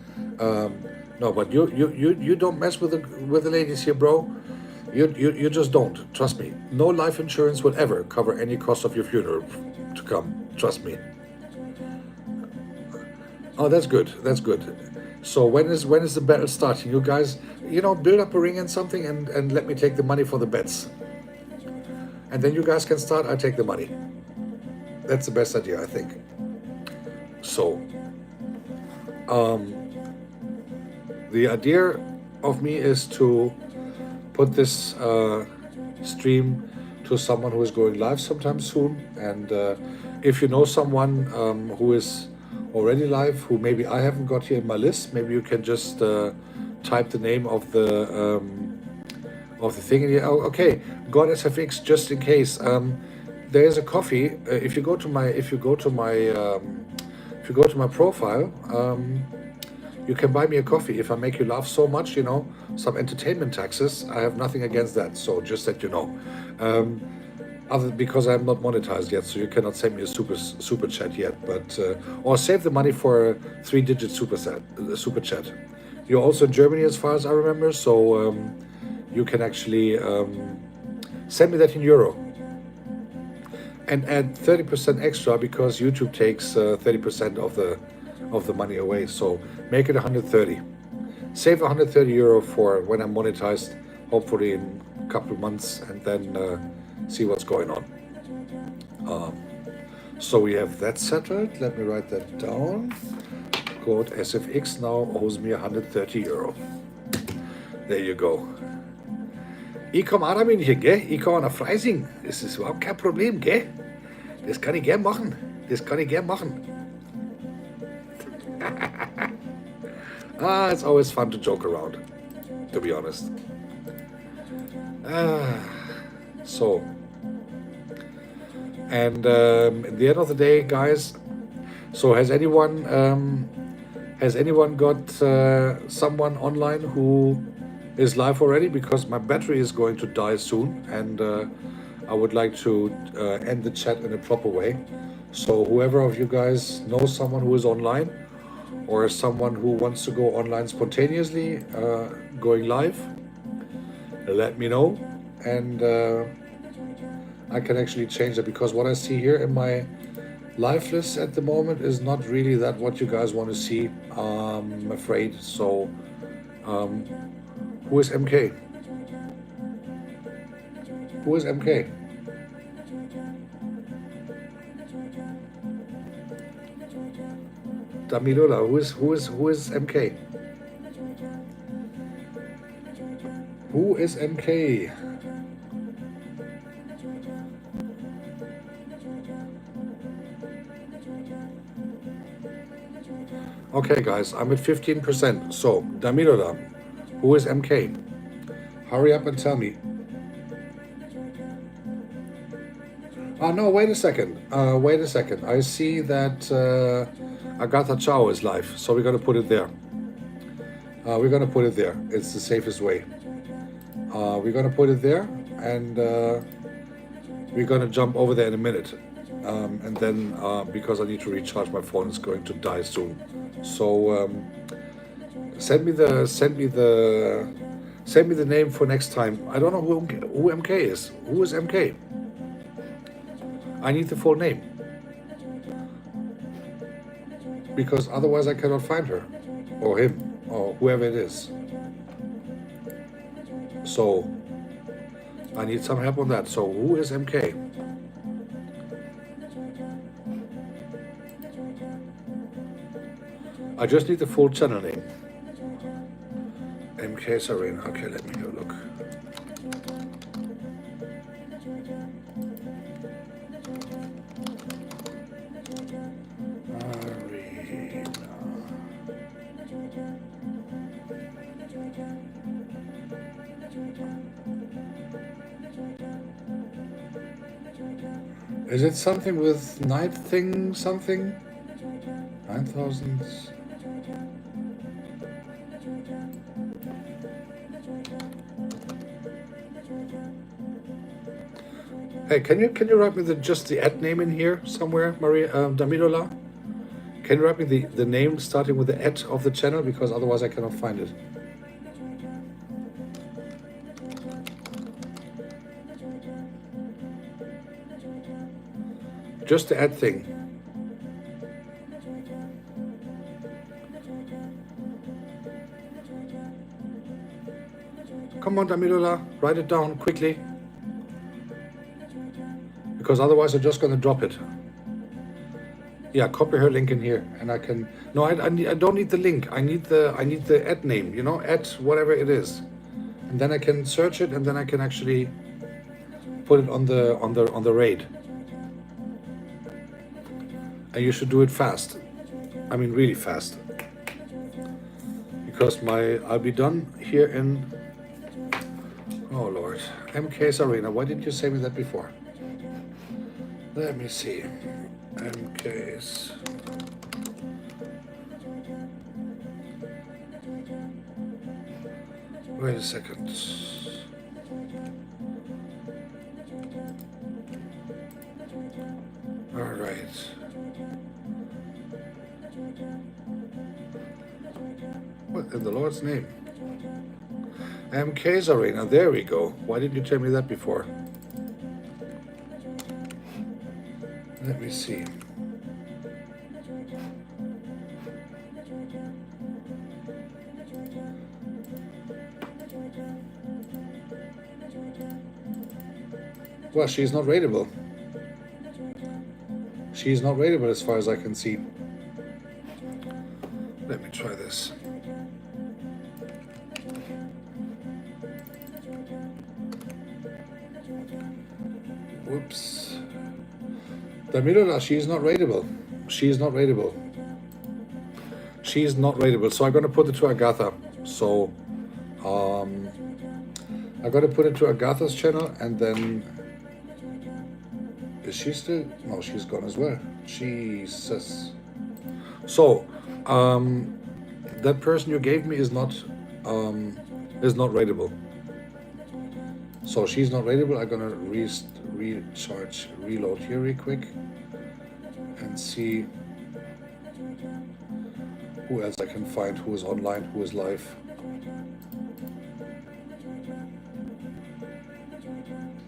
no, but you don't mess with the ladies here, bro. You just don't. Trust me. No life insurance will ever cover any cost of your funeral to come. Trust me. Oh, that's good. That's good. So when is the battle starting? You guys, build up a ring and something, and let me take the money for the bets. And then you guys can start. I take the money. That's the best idea, I think. So, the idea of me is to put this stream to someone who is going live sometime soon. And if you know someone who is already live, who maybe I haven't got here in my list, maybe you can just type the name of the thing in here. Oh, okay, God SFX, just in case. There is a coffee. If you go to my profile, you can buy me a coffee if I make you laugh so much. Some entertainment taxes. I have nothing against that. So just that you know. Because I'm not monetized yet, so you cannot send me a super chat yet. But or save the money for a 3-digit super chat. You're also in Germany, as far as I remember, so you can actually send me that in euro and add 30% extra, because YouTube takes 30% of the money away. So make it 130. Save 130 euro for when I'm monetized, hopefully in a couple of months, and then see what's going on. So we have that settled. Let me write that down. Code SFX now owes me 130 euro. There you go. Ich komme auch damit hier, gell? Ich komme nach Freising. Das ist überhaupt kein Problem, gell? Das kann ich gern machen. Das kann ich gern machen. It's always fun to joke around, to be honest. So, and at the end of the day, guys, so has anyone got someone online who is live already? Because my battery is going to die soon, and I would like to end the chat in a proper way. So whoever of you guys knows someone who is online, or someone who wants to go online spontaneously, going live, let me know, and I can actually change it, because what I see here in my live list at the moment is not really that what you guys want to see, I'm afraid. So who is MK? Who is MK? Damilola, who is MK? Who is MK? Okay, guys, I'm at 15%. So, Damilola, who is MK? Hurry up and tell me. No, wait a second. Wait a second. I see that Agatha Chow is live, so we're gonna put it there. We're gonna put it there. It's the safest way. We're gonna put it there, and we're gonna jump over there in a minute. And then because I need to recharge my phone, it's going to die soon. So send me the name for next time. I don't know who MK is. Who is MK? I need the full name, because otherwise I cannot find her, or him, or whoever it is. So I need some help on that. So who is MK? I just need the full channel name. MK Serena. Okay, let me have a look. Is it something with night thing something? 9,000. Hey, can you write me just the ad name in here somewhere, Maria Damilola? Can you write me the name starting with the ad of the channel, because otherwise I cannot find it. Just the ad thing. Come on, Damilola, write it down quickly, because otherwise I'm just going to drop it. Yeah, copy her link in here, and I can. No, I don't need the link. I need the ad name. You know, ad whatever it is, and then I can search it, and then I can actually put it on the raid. And you should do it fast. I mean, really fast, because I'll be done here in. Oh Lord, MK Arena. Why didn't you say me that before? Let me see. MK's. Wait a second. All right. What in the Lord's name? MK's Arena. There we go. Why didn't you tell me that before? Let me see. Well, she's not rateable. She's not raidable as far as I can see. Let me try this. Whoops. Damilula, she's not raidable. She's not raidable. She's not raidable. So I'm going to put it to Agatha. So I'm going to put it to Agatha's channel, and then... Is she still? No, she's gone as well. Jesus. So, that person you gave me is not raidable. So she's not raidable. I'm gonna reload here real quick, and see who else I can find, who is online, who is live.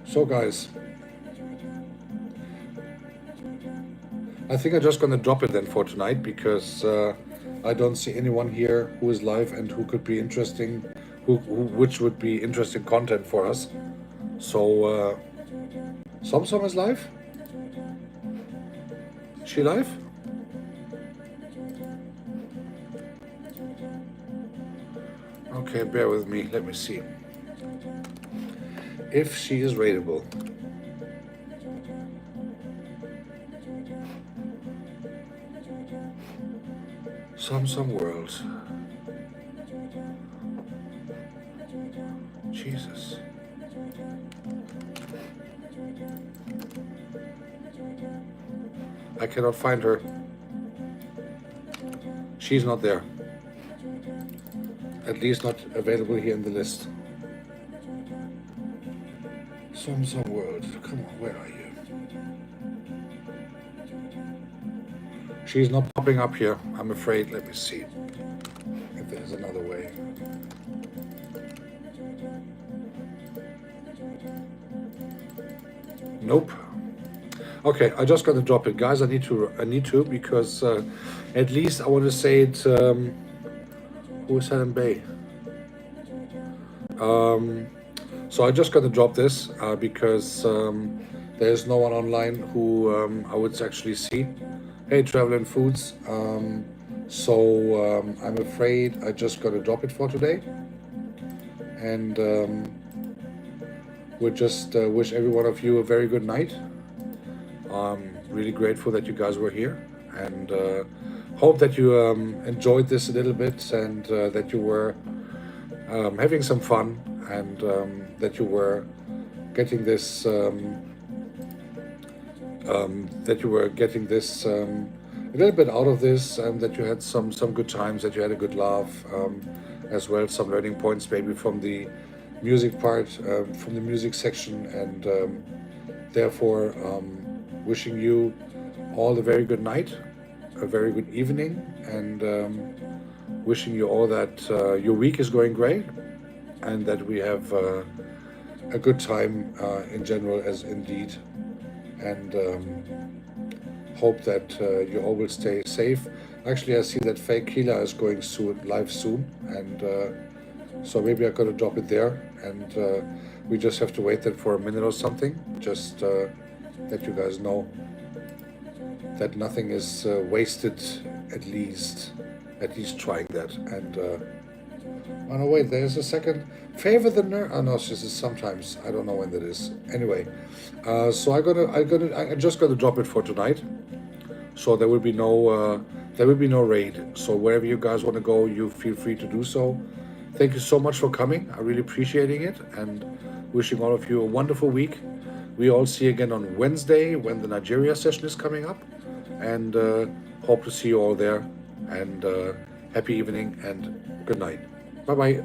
So guys, I think I'm just gonna drop it then for tonight, because I don't see anyone here who is live and who could be interesting, which would be interesting content for us. So Somsom is live? She live? Okay, bear with me, let me see if she is raidable. Some world. Jesus. I cannot find her. She's not there. At least not available here in the list. Some world. Come on, where are you? She's not popping up here, I'm afraid. Let me see if there's another way. Nope. Okay, I just got to drop it, guys. I need to because at least I want to say it. Who is Helen Bay? So I just got to drop this because there's no one online who I would actually see. Hey, Travel and Foods. So I'm afraid I just got to drop it for today. And we'll just wish every one of you a very good night. I'm really grateful that you guys were here, and hope that you enjoyed this a little bit, and that you were having some fun, and that you were getting this a little bit out of this, and that you had some good times, that you had a good laugh, as well, some learning points maybe from the music part, from the music section, and therefore wishing you all a very good night, a very good evening, and wishing you all that your week is going great, and that we have a good time in general, as indeed, and hope that you all will stay safe. Actually, I see that Fake Kila is going live soon, and so maybe I gotta drop it there, and we just have to wait then for a minute or something, just that you guys know that nothing is wasted, at least trying that. And oh no, wait, there's a second. Favor the nerd. Oh no, this is sometimes. I don't know when that is. Anyway, so I'm just gonna drop it for tonight. So there will be no raid. So wherever you guys want to go, you feel free to do so. Thank you so much for coming. I'm really appreciating it, and wishing all of you a wonderful week. We all see you again on Wednesday when the Nigeria session is coming up, and hope to see you all there, and happy evening and good night. Bye bye.